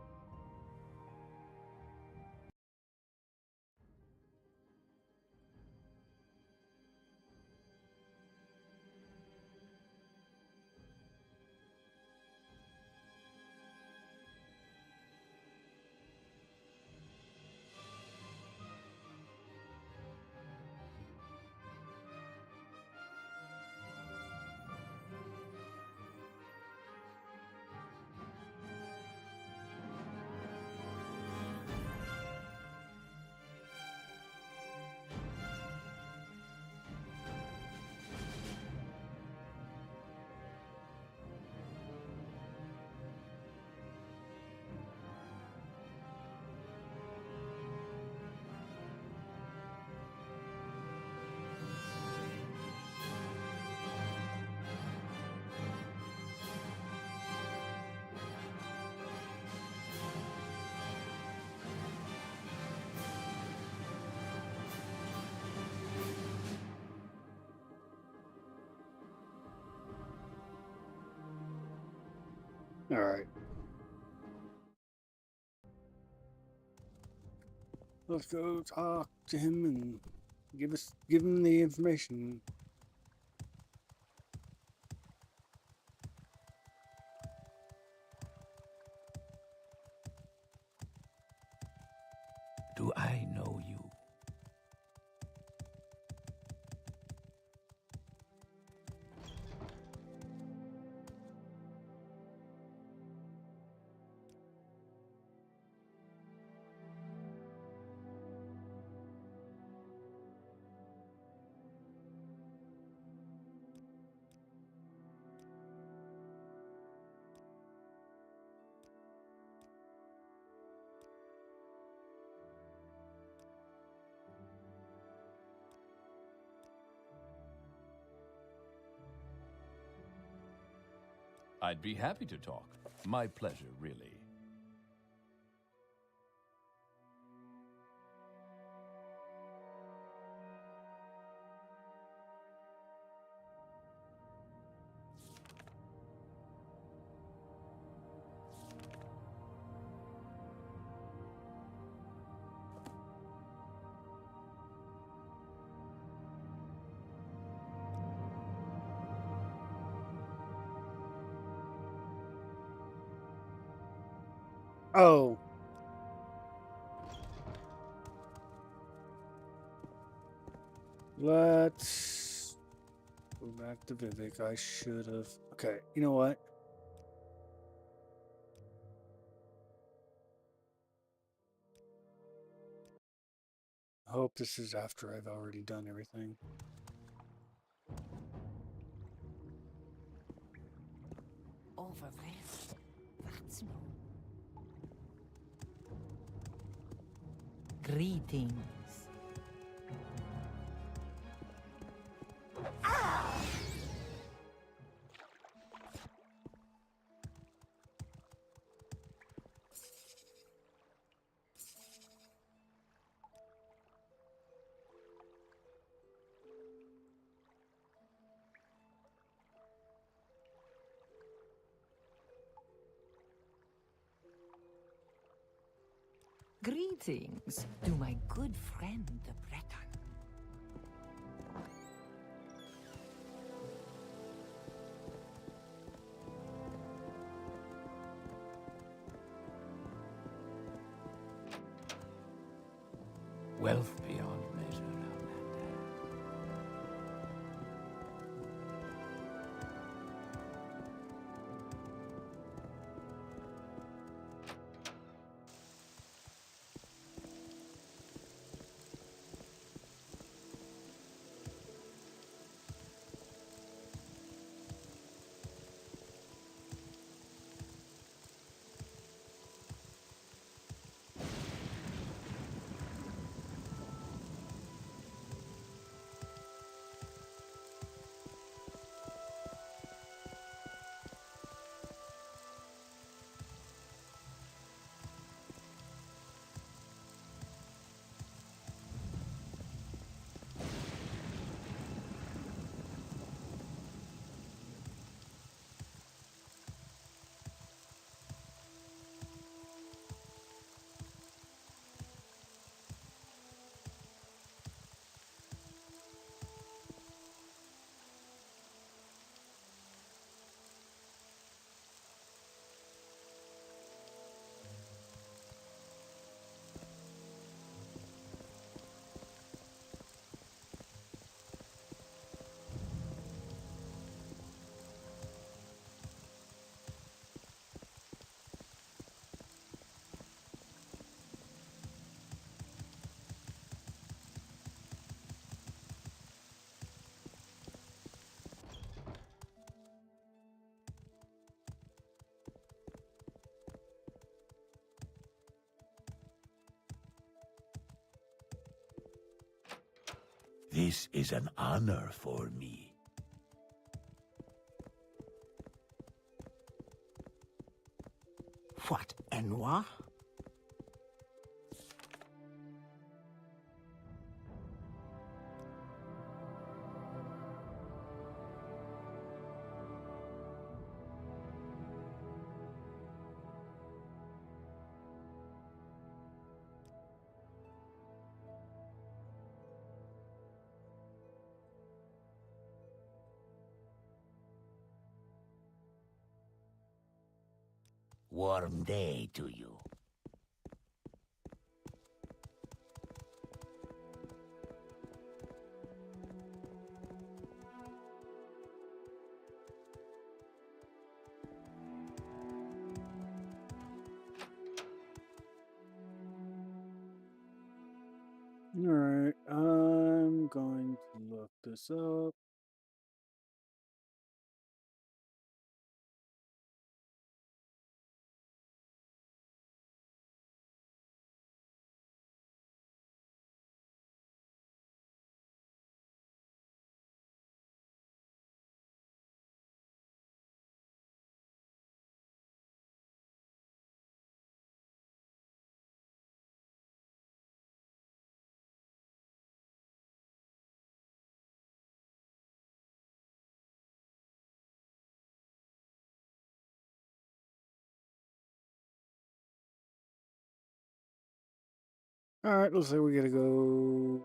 All right. Let's go talk to him and give him the information. Do I know you? I'd be happy to talk. My pleasure, really. Oh. Let's go back to Vivek. I should have. Okay, you know what? I hope this is after I've already done everything. over this. That's no. Greetings. Greetings to my good friend the Breton. Wealth beyond measure, Outlander. This is an honor for me. What, Enwa? Warm day to you. Alright, I'm going to look this up. Alright, looks like we gotta go.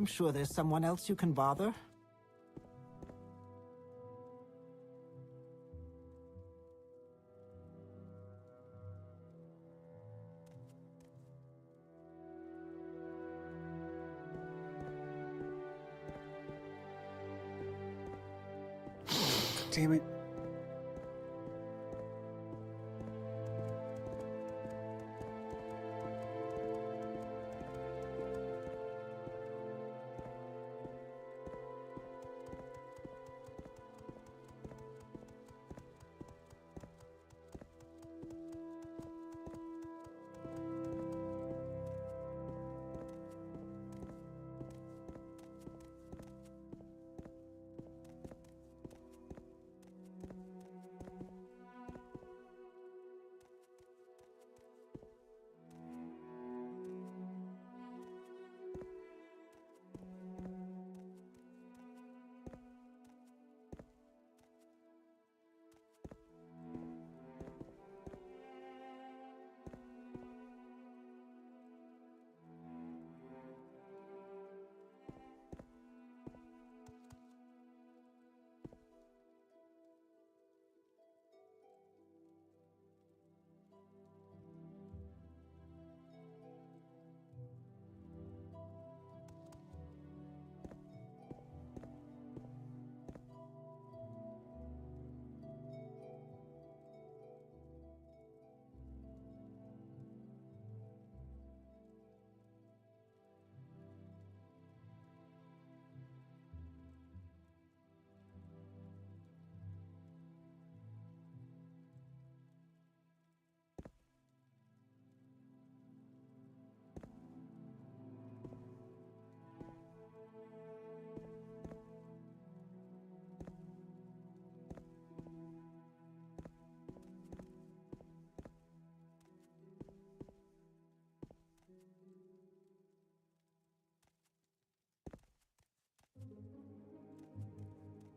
I'm sure there's someone else you can bother. Damn it.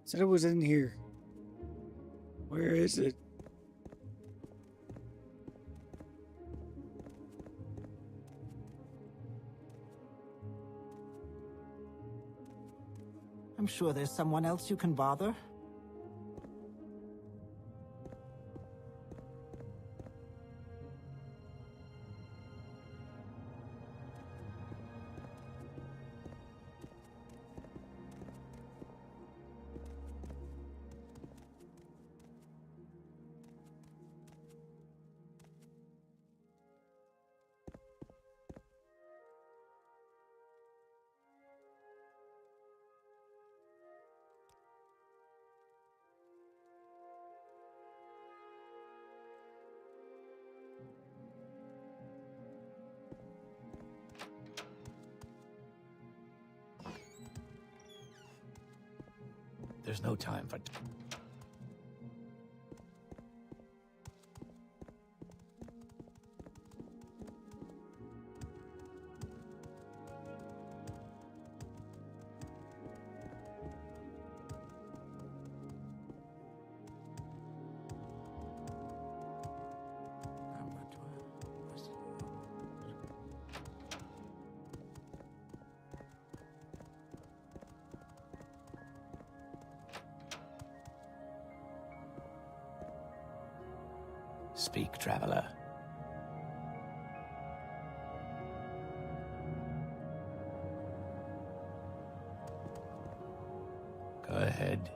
Said it was in here. Where is it? I'm sure there's someone else you can bother. There's no time for... Speak, traveler. Go ahead.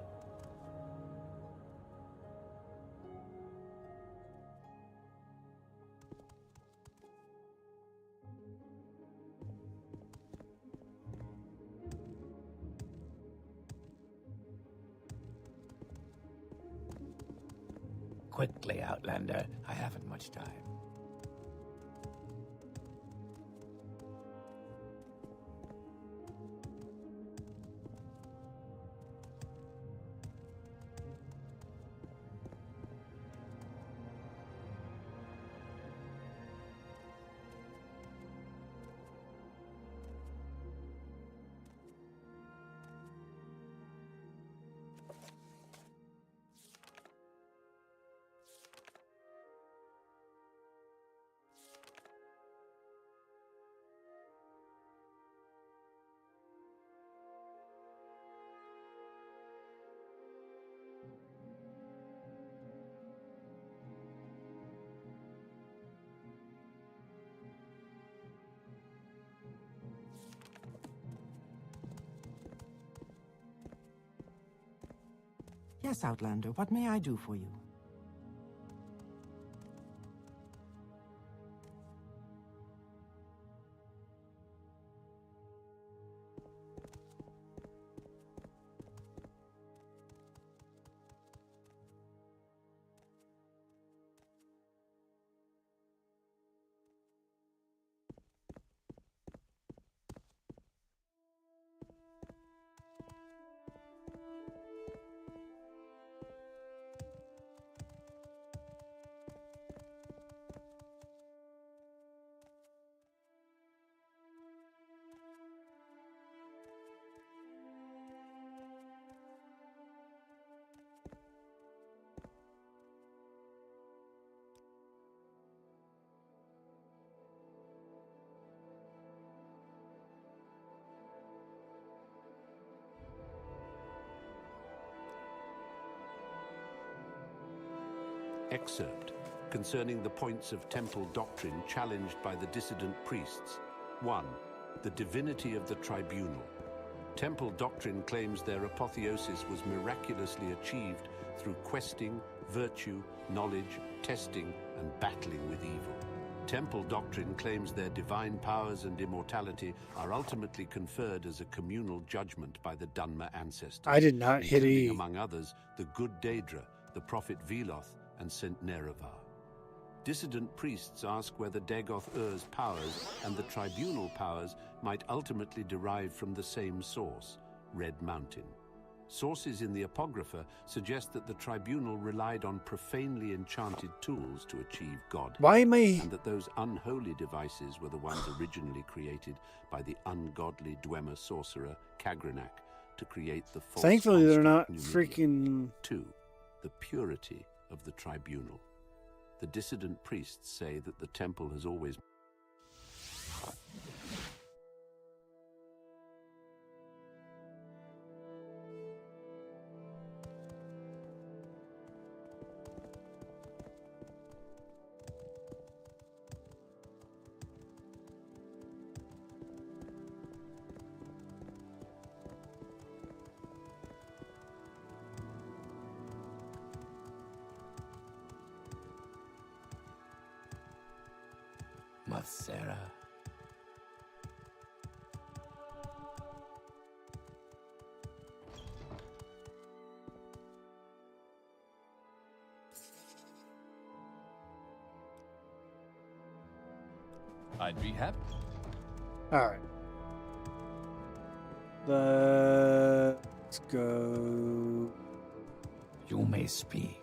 Quickly, Outlander. I haven't much time. Yes, Outlander, what may I do for you? Excerpt concerning the points of temple doctrine challenged by the dissident priests. 1. The divinity of the tribunal. Temple doctrine claims their apotheosis was miraculously achieved through questing, virtue, knowledge, testing, and battling with evil. Temple doctrine claims their divine powers and immortality are ultimately conferred as a communal judgment by the Dunmer ancestors. I did not hit including, E. among others, the good Daedra, the prophet Veloth, and St. Nerevar. Dissident priests ask whether Dagoth-Ur's powers and the tribunal powers might ultimately derive from the same source, Red Mountain. Sources in the Apocrypha suggest that the tribunal relied on profanely enchanted tools to achieve God. Why am I... And that those unholy devices were the ones originally created by the ungodly Dwemer sorcerer Kagranak to create the false... Thankfully, they're not construct freaking... 2. The purity of the tribunal. The dissident priests say that the temple has always... Sarah. I'd be happy. All right. Let's go. You may speak.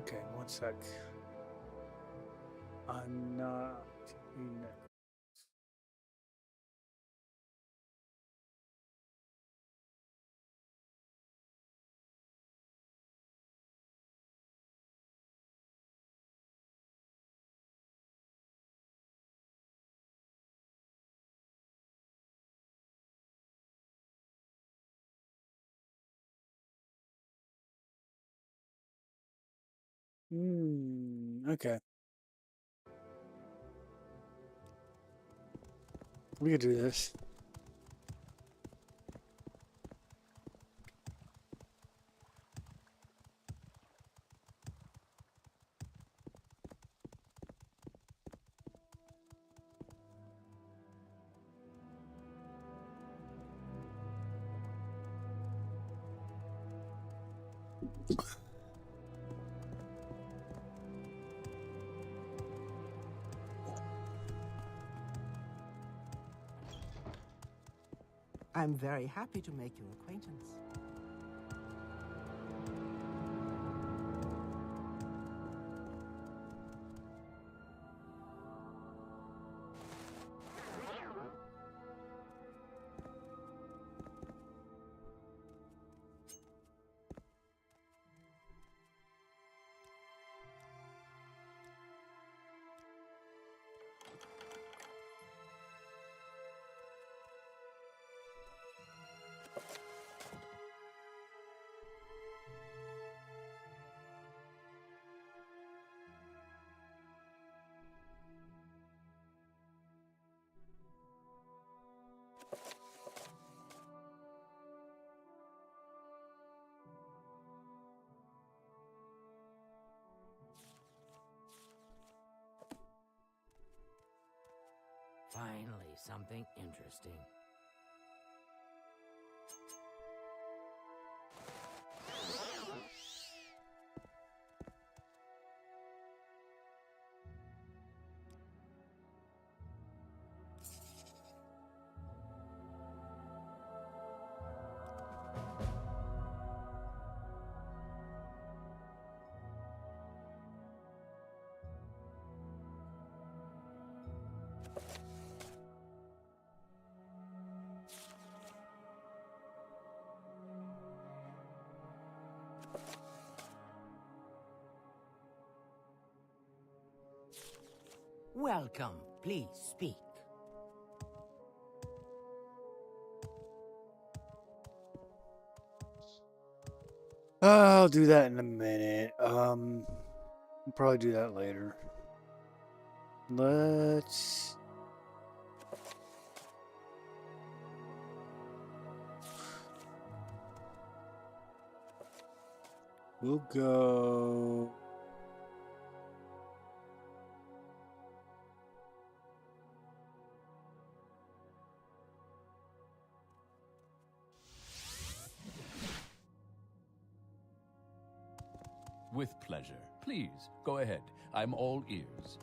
Okay, one sec. I'm not... Okay. We could do this. I'm very happy to make your acquaintance. Finally, something interesting. Welcome. Please speak. I'll do that in a minute. I'll probably do that later. Let's... We'll go... With pleasure. Please, go ahead. I'm all ears.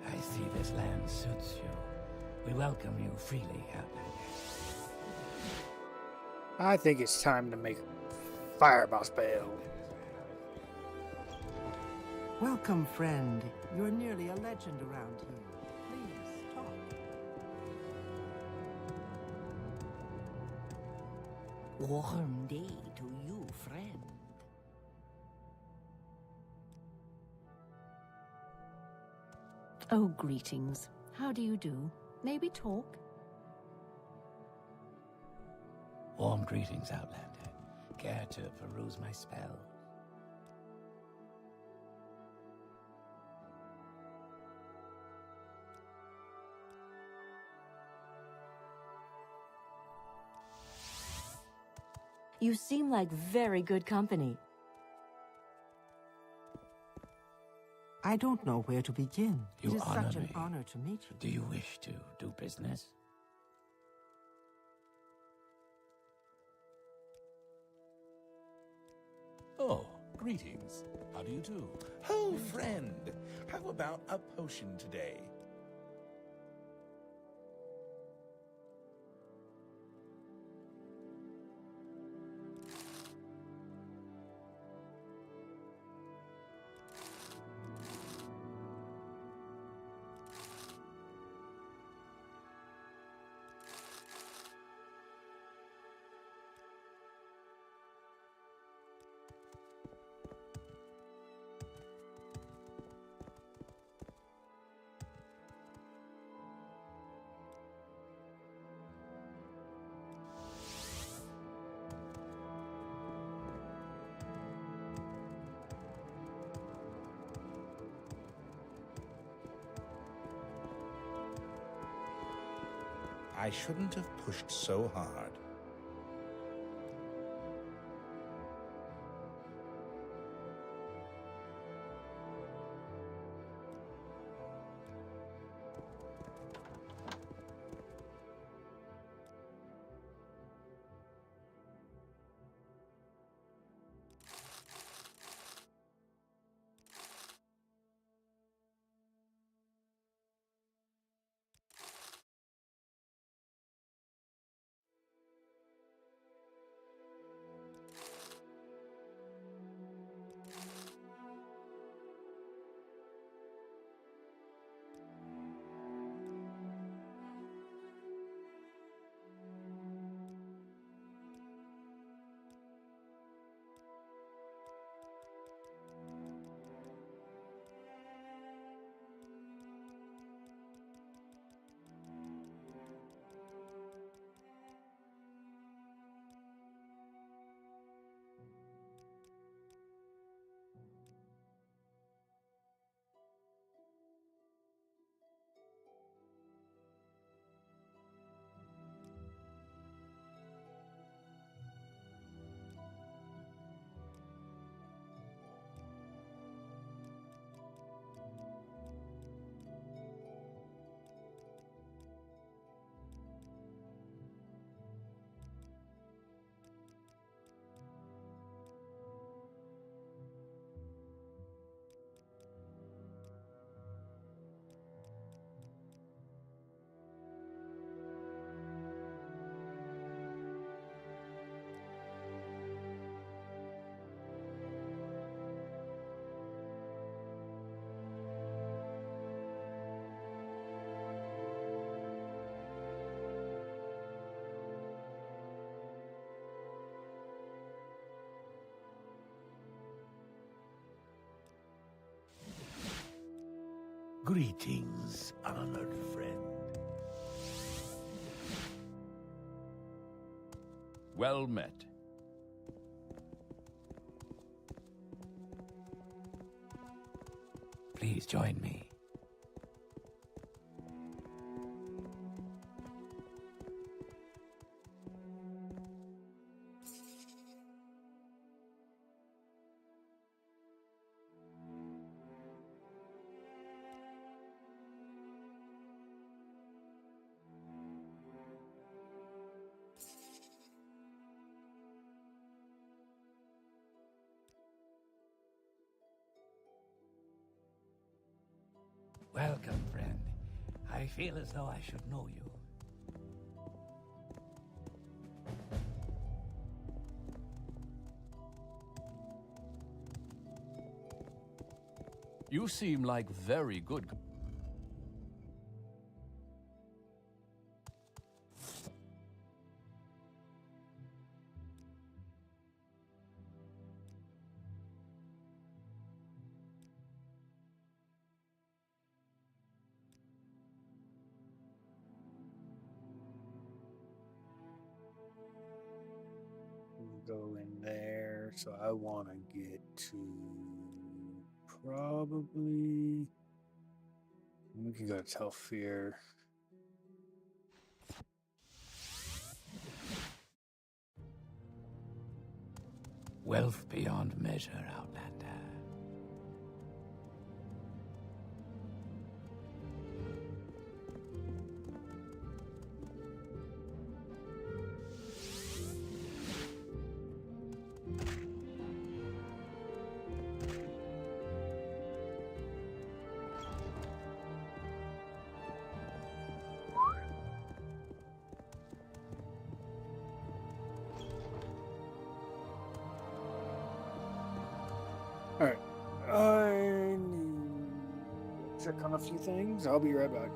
I see this land suits you. We welcome you freely, Outlanders. I think it's time to make fireball spell. Welcome, friend. You're nearly a legend around here. Please, talk. Warm day to you, friend. Oh, greetings. How do you do? Maybe talk? Warm greetings, Outlander. Care to peruse my spell? You seem like very good company. I don't know where to begin. You it is honor such an me. honor to meet you. Do you wish to do business? Oh, greetings. How do you do? Oh, friend. How about a potion today? I shouldn't have pushed so hard. Greetings, honored friend. Well met. Please join me. Welcome, friend. I feel as though I should know you. You seem like very good. Go in there. So I want to get to probably. We can go to Telfir. Wealth beyond measure, Outlander. Alright. I need to check on a few things. I'll be right back.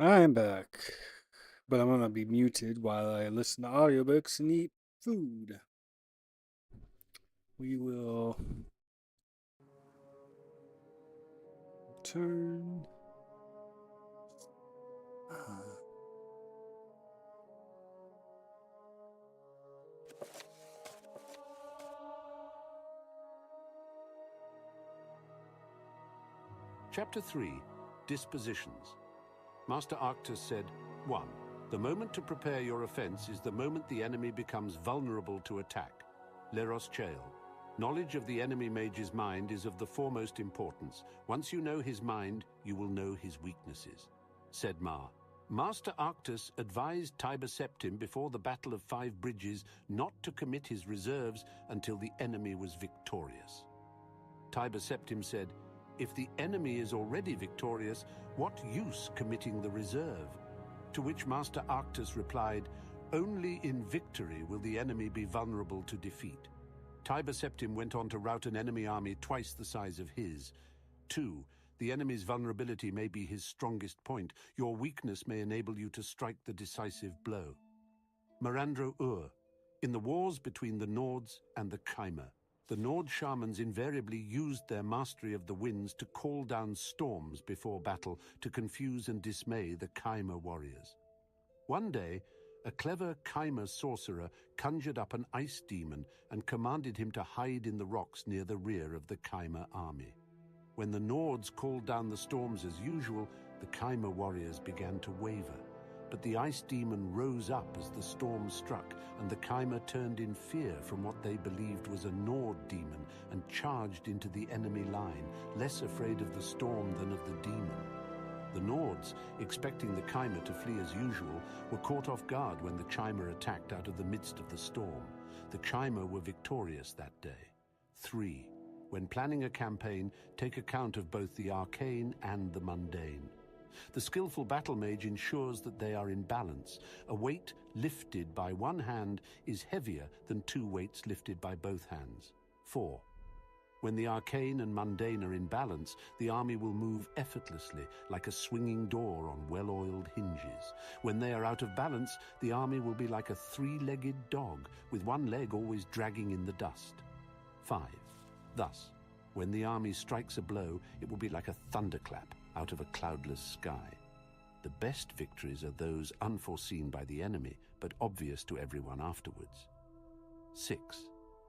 I'm back, but I'm gonna be muted while I listen to audiobooks and eat food. We will turn. Chapter 3, Dispositions. Master Arctus said, 1. The moment to prepare your offense is the moment the enemy becomes vulnerable to attack. Leros Chael. Knowledge of the enemy mage's mind is of the foremost importance. Once you know his mind, you will know his weaknesses. Said Ma. Master Arctus advised Tiber Septim before the Battle of Five Bridges not to commit his reserves until the enemy was victorious. Tiber Septim said, if the enemy is already victorious, what use committing the reserve? To which Master Arctus replied, only in victory will the enemy be vulnerable to defeat. Tiber Septim went on to rout an enemy army twice the size of his. 2. The enemy's vulnerability may be his strongest point. Your weakness may enable you to strike the decisive blow. Marandro Ur. In the wars between the Nords and the Chimera, the Nord shamans invariably used their mastery of the winds to call down storms before battle to confuse and dismay the Chimera warriors. One day, a clever Chimera sorcerer conjured up an ice demon and commanded him to hide in the rocks near the rear of the Chimera army. When the Nords called down the storms as usual, the Chimera warriors began to waver. But the ice demon rose up as the storm struck, and the Chimera turned in fear from what they believed was a Nord demon and charged into the enemy line, less afraid of the storm than of the demon. The Nords, expecting the Chimera to flee as usual, were caught off guard when the Chimera attacked out of the midst of the storm. The Chimera were victorious that day. 3. When planning a campaign, take account of both the arcane and the mundane. The skillful battle mage ensures that they are in balance. A weight lifted by one hand is heavier than 2 weights lifted by both hands. 4. When the arcane and mundane are in balance, the army will move effortlessly, like a swinging door on well-oiled hinges. When they are out of balance, the army will be like a 3-legged dog, with one leg always dragging in the dust. 5. Thus, when the army strikes a blow, it will be like a thunderclap out of a cloudless sky. The best victories are those unforeseen by the enemy, but obvious to everyone afterwards. 6.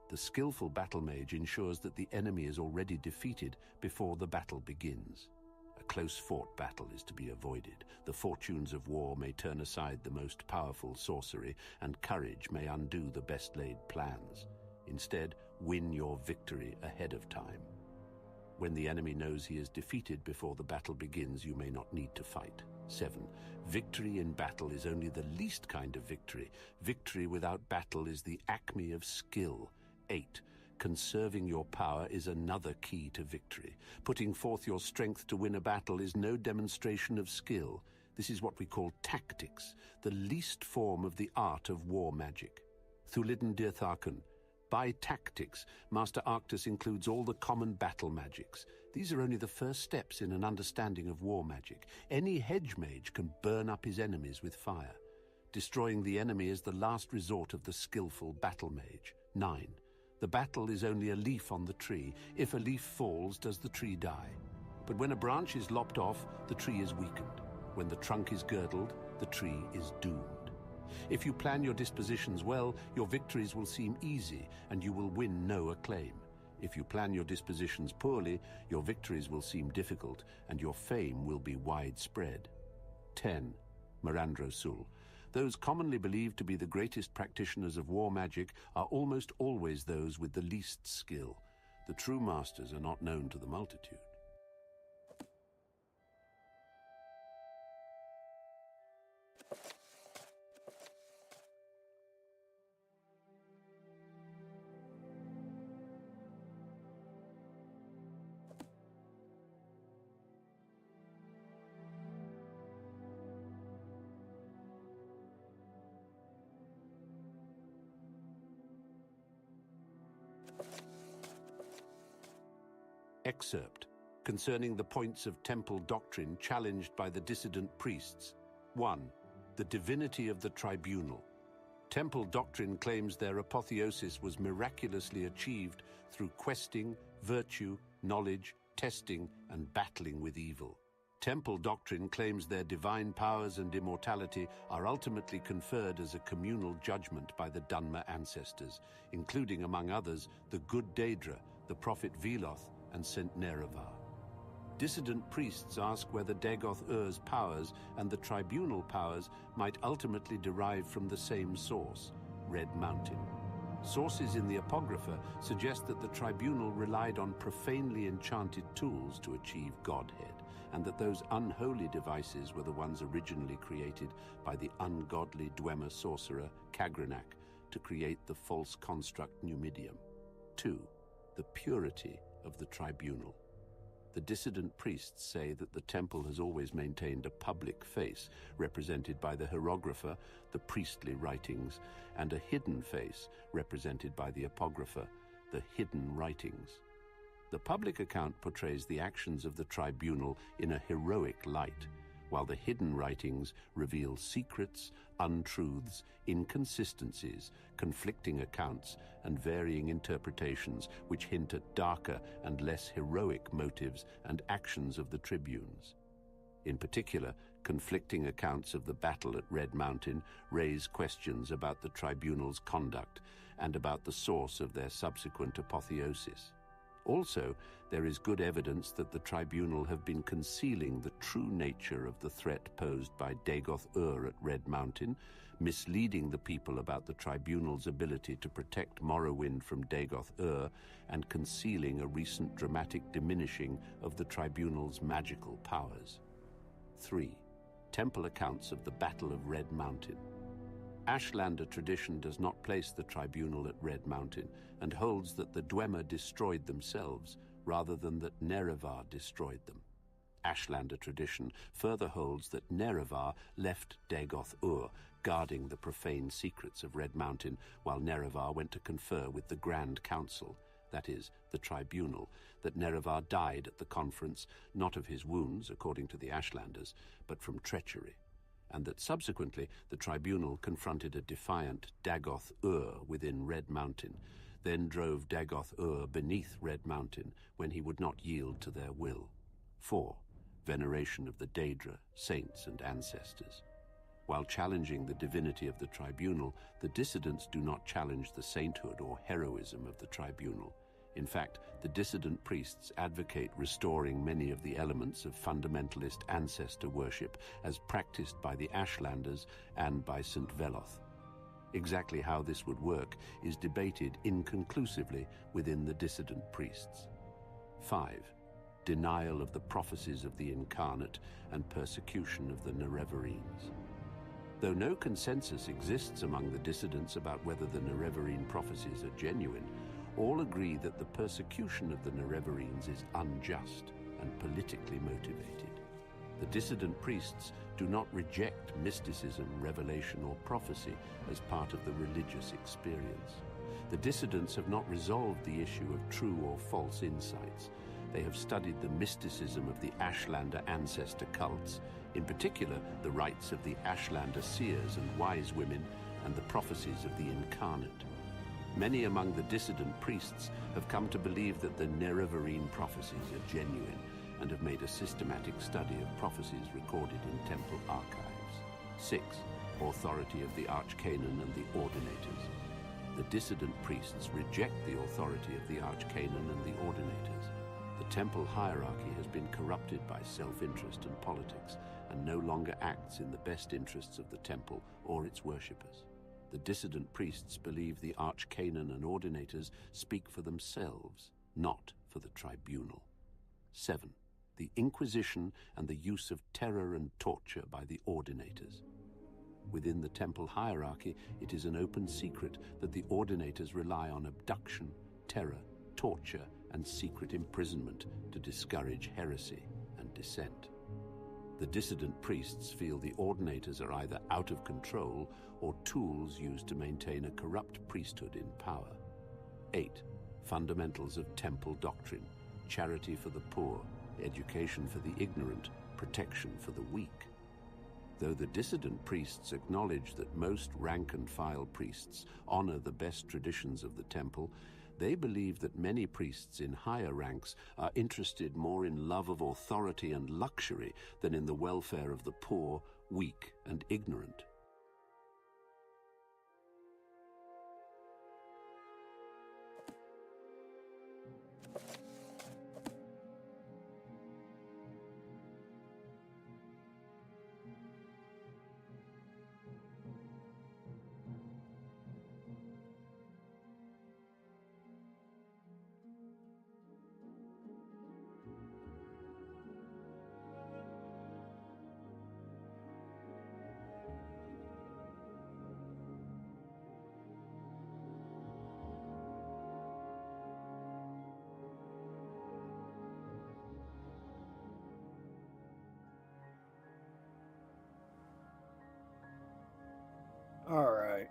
The skillful battle mage ensures that the enemy is already defeated before the battle begins. A close-fought battle is to be avoided. The fortunes of war may turn aside the most powerful sorcery, and courage may undo the best-laid plans. Instead, win your victory ahead of time. When the enemy knows he is defeated before the battle begins, you may not need to fight. 7. Victory in battle is only the least kind of victory. Victory without battle is the acme of skill. 8. Conserving your power is another key to victory. Putting forth your strength to win a battle is no demonstration of skill. This is what we call tactics, the least form of the art of war magic. Thulidin Dirtharkun. By tactics, Master Arctus includes all the common battle magics. These are only the first steps in an understanding of war magic. Any hedge mage can burn up his enemies with fire. Destroying the enemy is the last resort of the skillful battle mage. 9. The battle is only a leaf on the tree. If a leaf falls, does the tree die? But when a branch is lopped off, the tree is weakened. When the trunk is girdled, the tree is doomed. If you plan your dispositions well, your victories will seem easy and you will win no acclaim. If you plan your dispositions poorly, your victories will seem difficult and your fame will be widespread. 10. Marandro Sul. Those commonly believed to be the greatest practitioners of war magic are almost always those with the least skill. The true masters are not known to the multitude. Excerpt concerning the points of temple doctrine challenged by the dissident priests, 1. The divinity of the tribunal. Temple doctrine claims their apotheosis was miraculously achieved through questing, virtue, knowledge, testing, and battling with evil. Temple doctrine claims their divine powers and immortality are ultimately conferred as a communal judgment by the Dunmer ancestors, including, among others, the good Daedra, the prophet Veloth, and St. Nerevar. Dissident priests ask whether Dagoth-Ur's powers and the tribunal powers might ultimately derive from the same source, Red Mountain. Sources in the Apocrypha suggest that the tribunal relied on profanely enchanted tools to achieve godhead, and that those unholy devices were the ones originally created by the ungodly Dwemer sorcerer Kagranak to create the false construct Numidium. 2. The purity of the tribunal. The dissident priests say that the temple has always maintained a public face, represented by the hieroglypher, the priestly writings, and a hidden face, represented by the apocrypha, the hidden writings. The public account portrays the actions of the tribunal in a heroic light, while the hidden writings reveal secrets, untruths, inconsistencies, conflicting accounts, and varying interpretations which hint at darker and less heroic motives and actions of the tribunes. In particular, conflicting accounts of the battle at Red Mountain raise questions about the tribunal's conduct and about the source of their subsequent apotheosis. Also, there is good evidence that the tribunal have been concealing the true nature of the threat posed by Dagoth-Ur at Red Mountain, misleading the people about the tribunal's ability to protect Morrowind from Dagoth-Ur, and concealing a recent dramatic diminishing of the tribunal's magical powers. 3. Temple accounts of the Battle of Red Mountain. Ashlander tradition does not place the tribunal at Red Mountain and holds that the Dwemer destroyed themselves rather than that Nerevar destroyed them. Ashlander tradition further holds that Nerevar left Dagoth-Ur guarding the profane secrets of Red Mountain while Nerevar went to confer with the Grand Council, that is, the tribunal, that Nerevar died at the conference not of his wounds, according to the Ashlanders, but from treachery, and that subsequently the tribunal confronted a defiant Dagoth-Ur within Red Mountain, then drove Dagoth-Ur beneath Red Mountain when he would not yield to their will. 4. Veneration of the Daedra, saints and ancestors. While challenging the divinity of the tribunal, the dissidents do not challenge the sainthood or heroism of the tribunal. In fact, the dissident priests advocate restoring many of the elements of fundamentalist ancestor worship as practiced by the Ashlanders and by St. Veloth. Exactly how this would work is debated inconclusively within the dissident priests. 5. Denial of the prophecies of the incarnate and persecution of the Nerevarines. Though no consensus exists among the dissidents about whether the Nerevarine prophecies are genuine, all agree that the persecution of the Nerevarines is unjust and politically motivated. The dissident priests do not reject mysticism, revelation, or prophecy as part of the religious experience. The dissidents have not resolved the issue of true or false insights. They have studied the mysticism of the Ashlander ancestor cults, in particular the rites of the Ashlander seers and wise women and the prophecies of the incarnate. Many among the dissident priests have come to believe that the Nerevarine prophecies are genuine and have made a systematic study of prophecies recorded in temple archives. 6. Authority of the Archcanon and the Ordinators. The dissident priests reject the authority of the Archcanon and the Ordinators. The temple hierarchy has been corrupted by self-interest and politics and no longer acts in the best interests of the temple or its worshippers. The dissident priests believe the Archcanon and Ordinators speak for themselves, not for the tribunal. 7. The Inquisition and the use of terror and torture by the Ordinators. Within the temple hierarchy, it is an open secret that the Ordinators rely on abduction, terror, torture, and secret imprisonment to discourage heresy and dissent. The dissident priests feel the Ordinators are either out of control or tools used to maintain a corrupt priesthood in power. 8. Fundamentals of temple doctrine: charity for the poor, education for the ignorant, protection for the weak. Though the dissident priests acknowledge that most rank-and-file priests honor the best traditions of the temple, they believe that many priests in higher ranks are interested more in love of authority and luxury than in the welfare of the poor, weak, and ignorant. All right.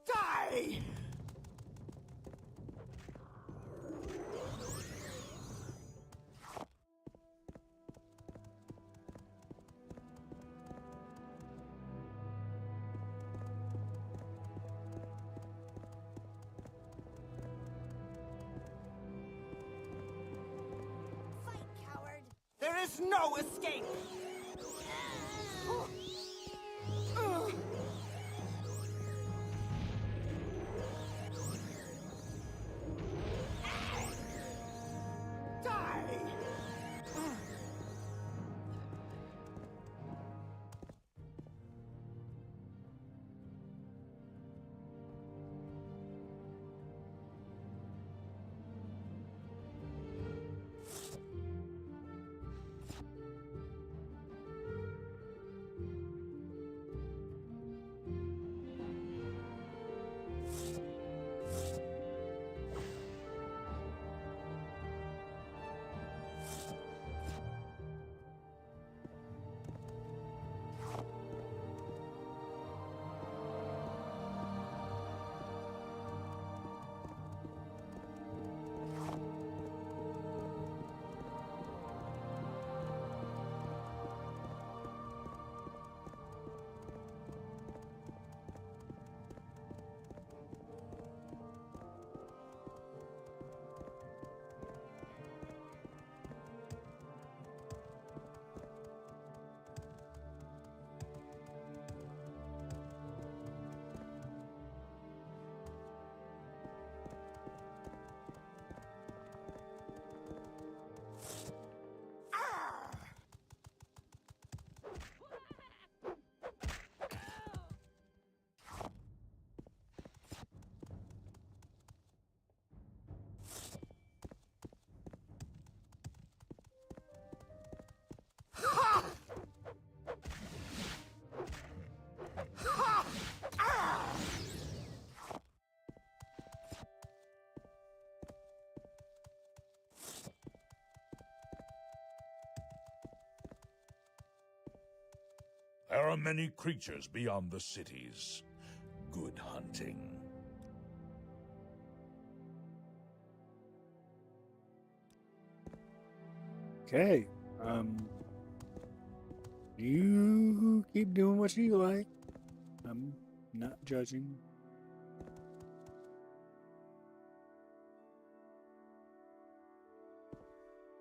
Die! Fight, coward! There is no escape! are many creatures beyond the cities. Good hunting. Okay. You keep doing what you like. I'm not judging.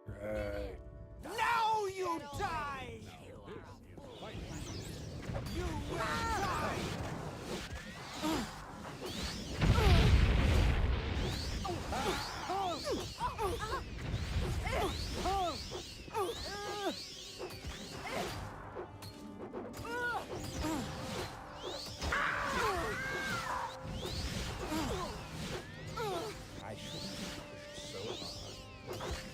Right. Now you die! You will die! I shouldn't have pushed so hard.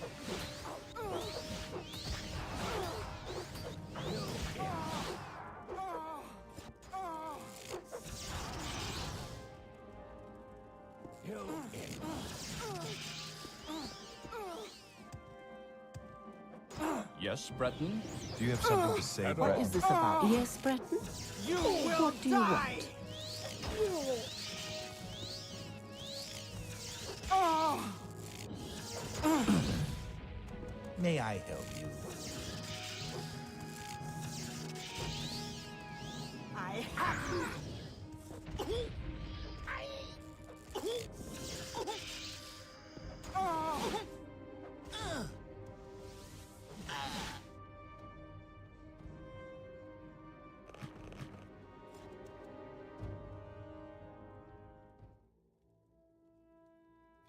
Yes, Breton? Do you have something to say, What Breton? is this about? Yes, Breton? You will What do you die! May I help you? I have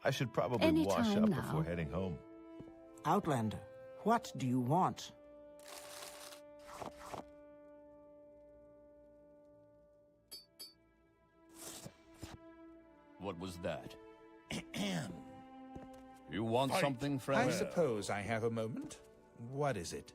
I should probably wash Anytime up now. before heading home. Outlander, what do you want? What was that? You want something, I friend? suppose I have a moment. What is it?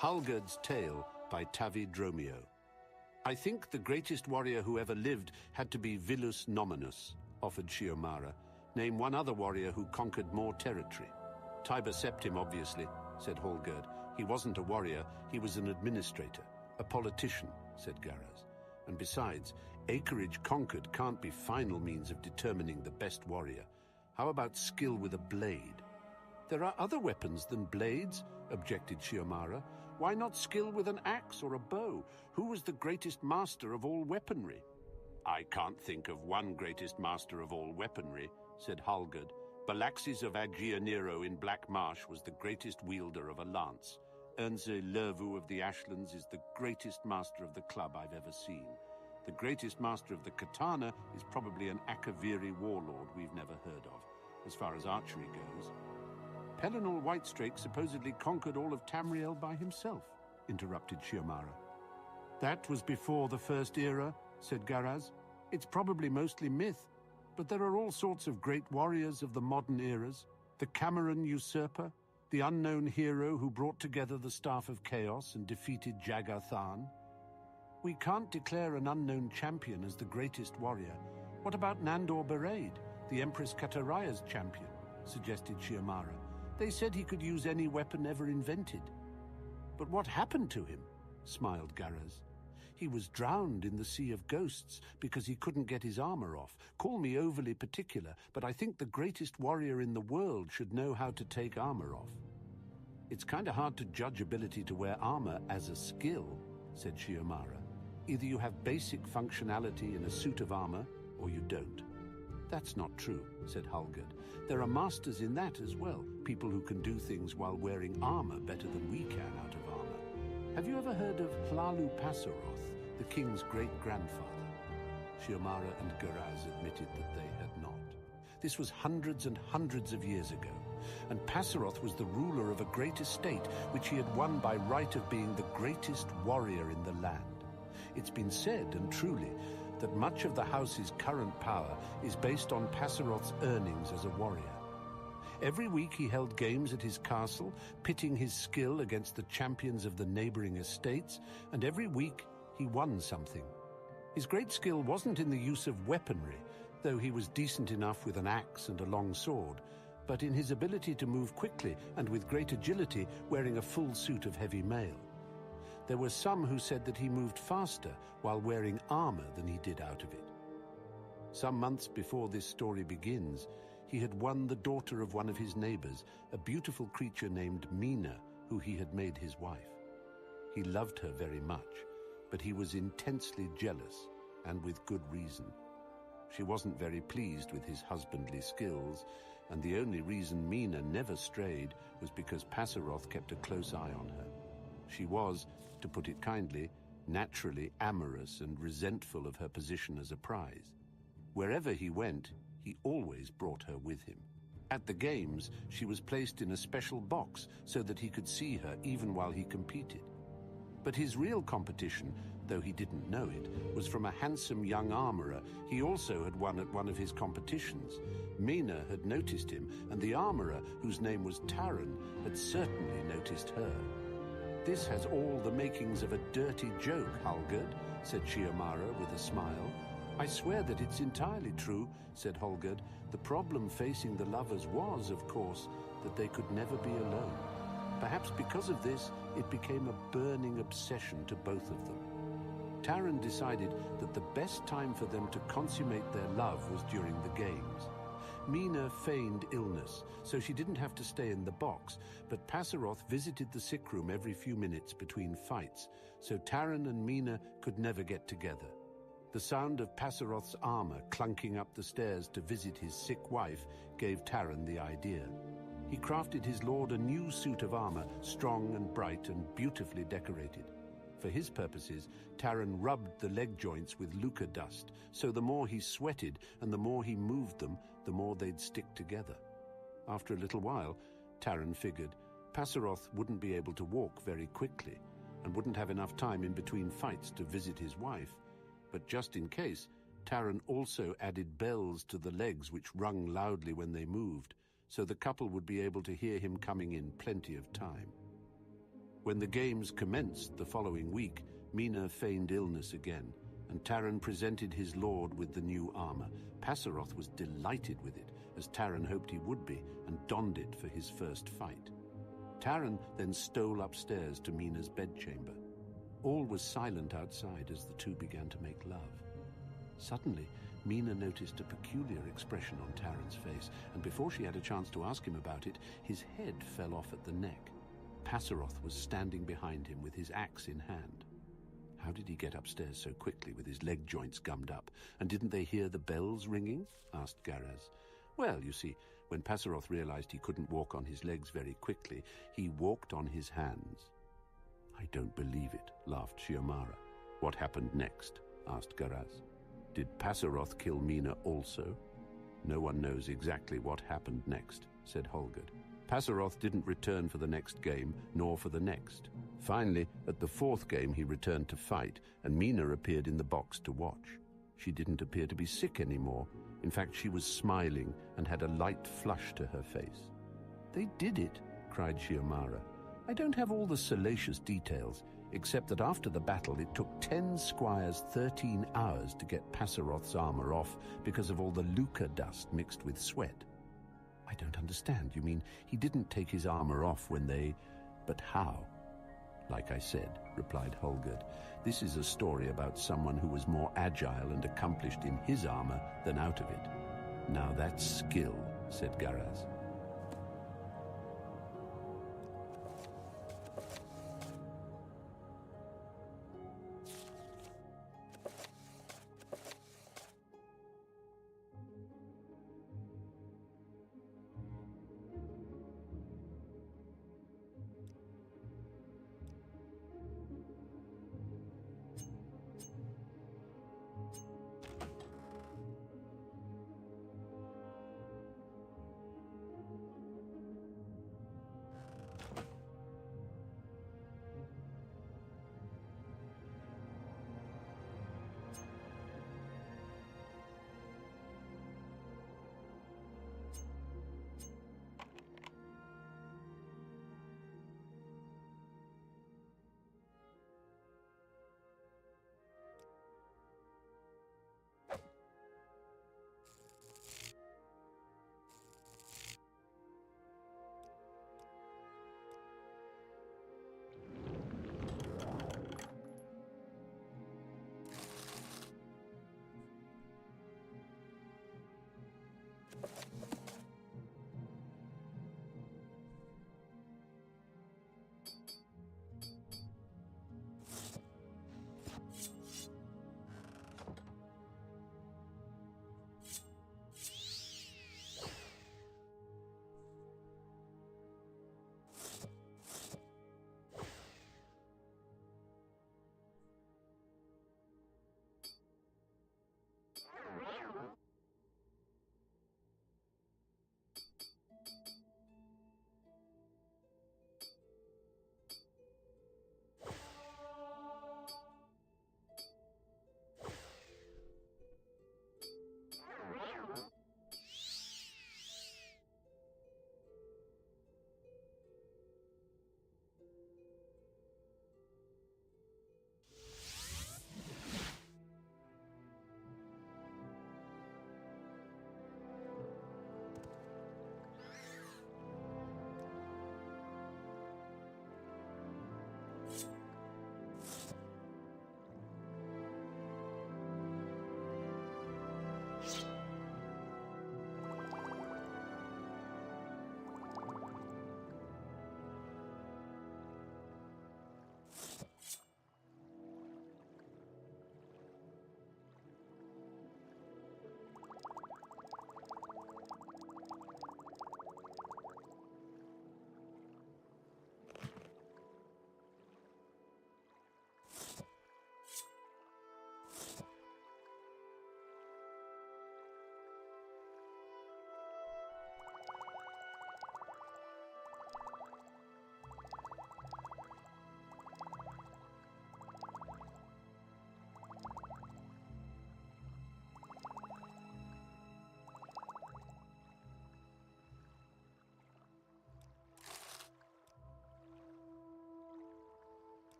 Halgerd's Tale by Tavi Dromio. I think the greatest warrior who ever lived had to be Vilus Nominus, offered Shiomara. Name one other warrior who conquered more territory. Tiber Septim, obviously, said Hallgerd. He wasn't a warrior, he was an administrator. A politician, said Garaz. And besides, acreage conquered can't be final means of determining the best warrior. How about skill with a blade? There are other weapons than blades, objected Shiomara. Why not skill with an axe or a bow? Who was the greatest master of all weaponry? I can't think of one greatest master of all weaponry, said Hallgerd. Balaxis of Aggianiro in Black Marsh was the greatest wielder of a lance. Ernze Lervu of the Ashlands is the greatest master of the club I've ever seen. The greatest master of the katana is probably an Akaviri warlord we've never heard of, as far as archery goes. Pelinal Whitestrake supposedly conquered all of Tamriel by himself, interrupted Shiomara. That was before the First Era, said Garaz. It's probably mostly myth, but there are all sorts of great warriors of the modern eras. The Cameron usurper, the unknown hero who brought together the Staff of Chaos and defeated Jagar-Tharn. We can't declare an unknown champion as the greatest warrior. What about Nandor Bereid, the Empress Kataraya's champion, suggested Shiomara. They said he could use any weapon ever invented. But what happened to him? Smiled Garaz. He was drowned in the Sea of Ghosts because he couldn't get his armor off. Call me overly particular, but I think the greatest warrior in the world should know how to take armor off. It's kind of hard to judge ability to wear armor as a skill, said Shiomara. Either you have basic functionality in a suit of armor, or you don't. That's not true, said Hallgerd. There are masters in that as well, people who can do things while wearing armor better than we can out of armor. Have you ever heard of Hlalu Passaroth, the king's great-grandfather? Shiomara and Garaz admitted that they had not. This was hundreds and hundreds of years ago, and Passaroth was the ruler of a great estate which he had won by right of being the greatest warrior in the land. It's been said, and truly, that much of the house's current power is based on Passaroth's earnings as a warrior. Every week he held games at his castle, pitting his skill against the champions of the neighboring estates, and every week he won something. His great skill wasn't in the use of weaponry, though he was decent enough with an axe and a long sword, but in his ability to move quickly and with great agility, wearing a full suit of heavy mail. There were some who said that he moved faster while wearing armor than he did out of it. Some months before this story begins, he had won the daughter of one of his neighbors, a beautiful creature named Mina, who he had made his wife. He loved her very much, but he was intensely jealous, and with good reason. She wasn't very pleased with his husbandly skills, and the only reason Mina never strayed was because Passaroth kept a close eye on her. She was, to put it kindly, naturally amorous and resentful of her position as a prize. Wherever he went, he always brought her with him. At the games, she was placed in a special box so that he could see her even while he competed. But his real competition, though he didn't know it, was from a handsome young armorer he also had won at one of his competitions. Mina had noticed him, and the armorer, whose name was Taran, had certainly noticed her. This has all the makings of a dirty joke, Hallgerd, said Shiomara with a smile. I swear that it's entirely true, said Hallgerd. The problem facing the lovers was, of course, that they could never be alone. Perhaps because of this, it became a burning obsession to both of them. Taran decided that the best time for them to consummate their love was during the games. Mina feigned illness, so she didn't have to stay in the box, but Passaroth visited the sick room every few minutes between fights, so Taran and Mina could never get together. The sound of Passaroth's armor clunking up the stairs to visit his sick wife gave Taran the idea. He crafted his lord a new suit of armor, strong and bright and beautifully decorated. For his purposes, Taran rubbed the leg joints with lucre dust, so the more he sweated and the more he moved them, the more they'd stick together. After a little while, Taran figured Passaroth wouldn't be able to walk very quickly and wouldn't have enough time in between fights to visit his wife. But just in case, Taran also added bells to the legs which rung loudly when they moved, so the couple would be able to hear him coming in plenty of time. When the games commenced the following week, Mina feigned illness again, and Taran presented his lord with the new armor. Passeroth was delighted with it, as Taran hoped he would be, and donned it for his first fight. Taran then stole upstairs to Mina's bedchamber. All was silent outside as the two began to make love. Suddenly, Mina noticed a peculiar expression on Taran's face, and before she had a chance to ask him about it, his head fell off at the neck. Passeroth was standing behind him with his axe in hand. How did he get upstairs so quickly with his leg joints gummed up? And didn't they hear the bells ringing? Asked Garaz. Well, you see, when Passeroth realized he couldn't walk on his legs very quickly, he walked on his hands. I don't believe it, laughed Shiomara. What happened next? Asked Garaz. Did Passeroth kill Mina also? No one knows exactly what happened next, said Holgerd. Passeroth didn't return for the next game, nor for the next. Finally, at the fourth game, he returned to fight, and Mina appeared in the box to watch. She didn't appear to be sick anymore. In fact, she was smiling and had a light flush to her face. They did it, cried Shiomara. I don't have all the salacious details, except that after the battle it took 10 squires 13 hours to get Passeroth's armor off because of all the lucre dust mixed with sweat. I don't understand. You mean he didn't take his armor off when they... But how? Like I said, replied Holgerd, this is a story about someone who was more agile and accomplished in his armor than out of it. Now that's skill, said Garaz.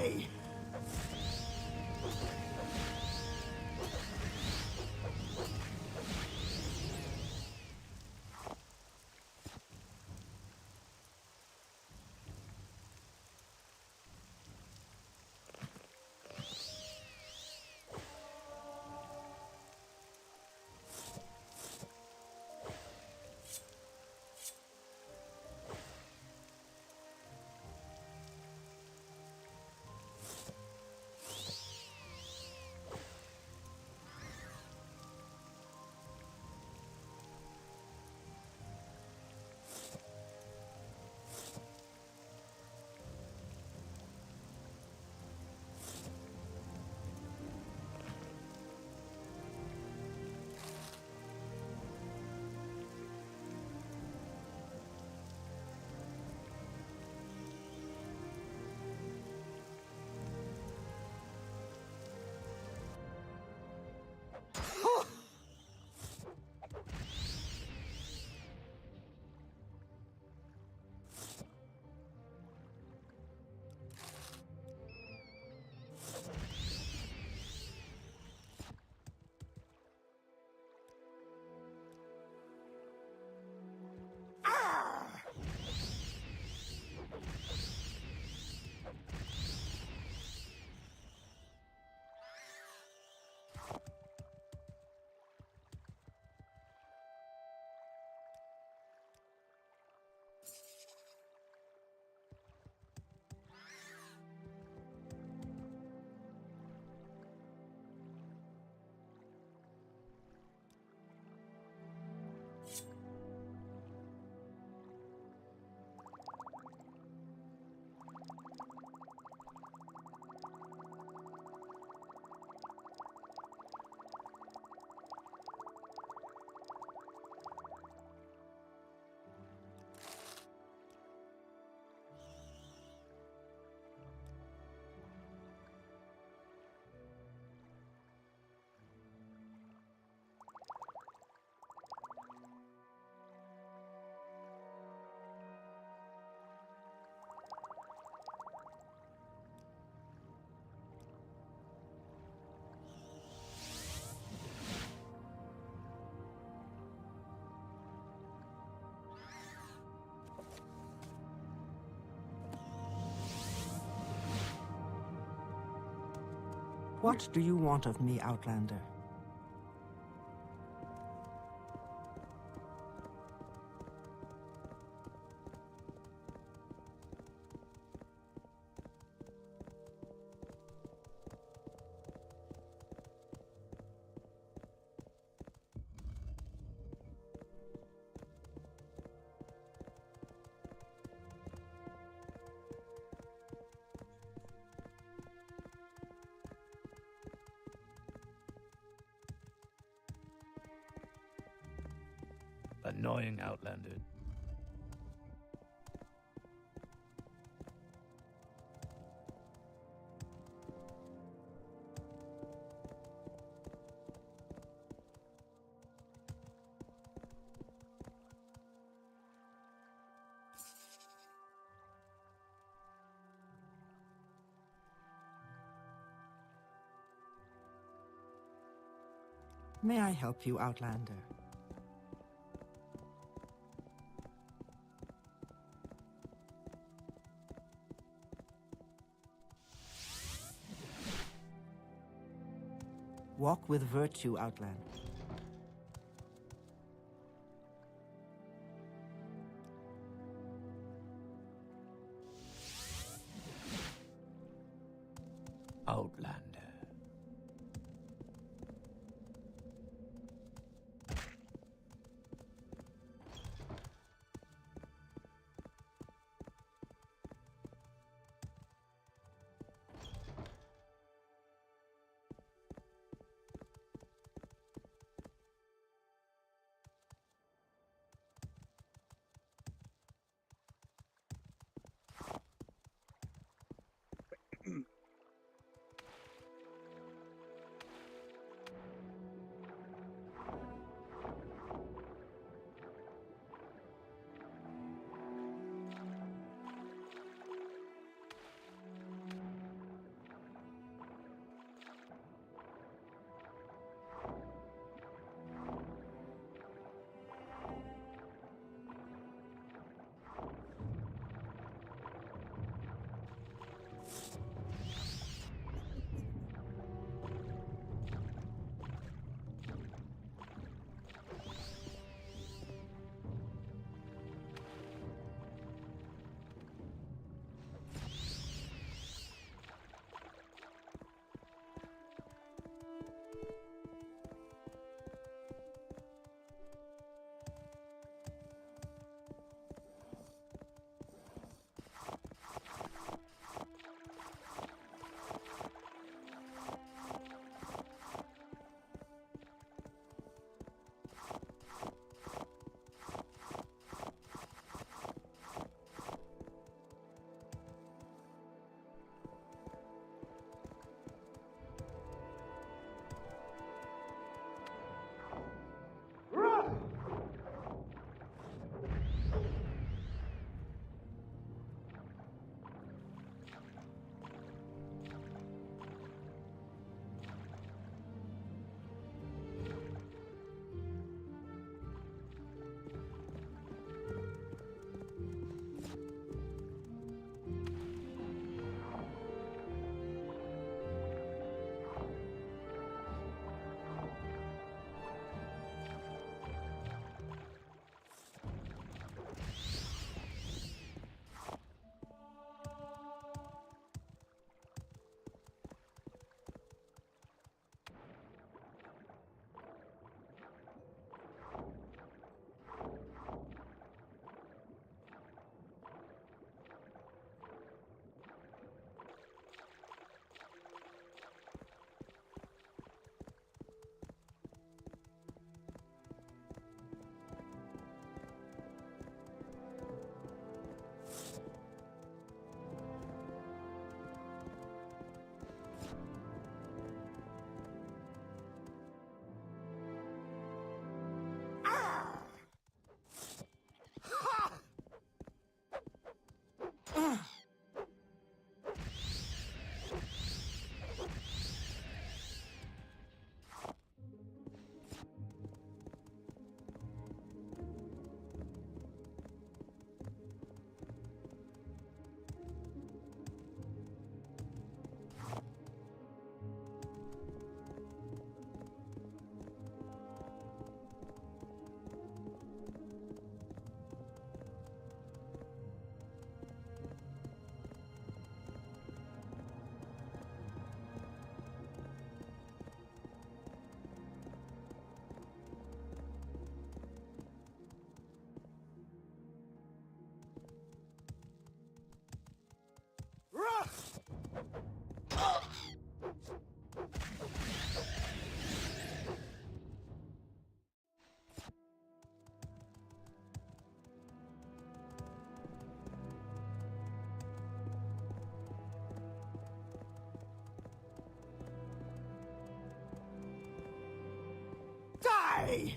way! What do you want of me, Outlander? Annoying Outlander. May I help you, Outlander? Walk with virtue, Outlander. Outlander. Die!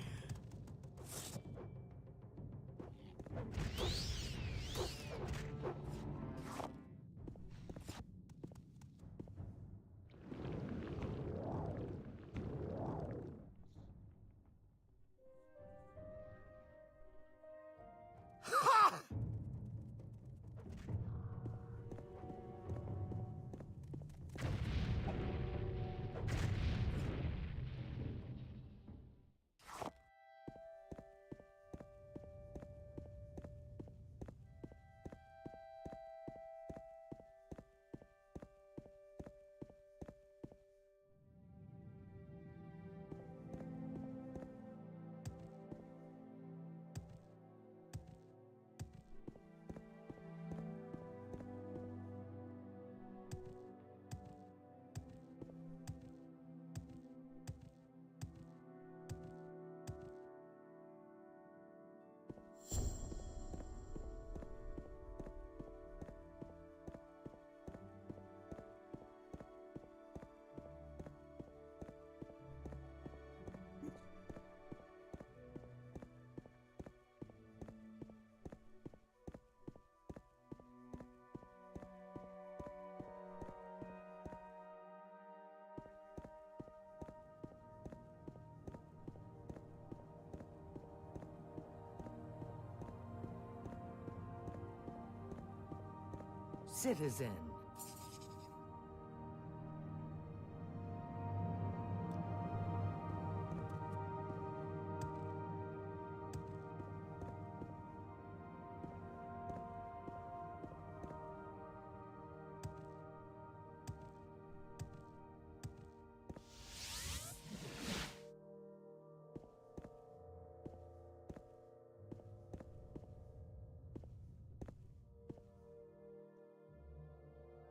Citizen.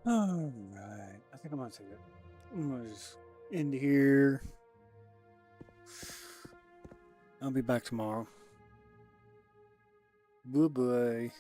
All right. I think I'm gonna take it. I'm gonna just end here. I'll be back tomorrow. Bye bye.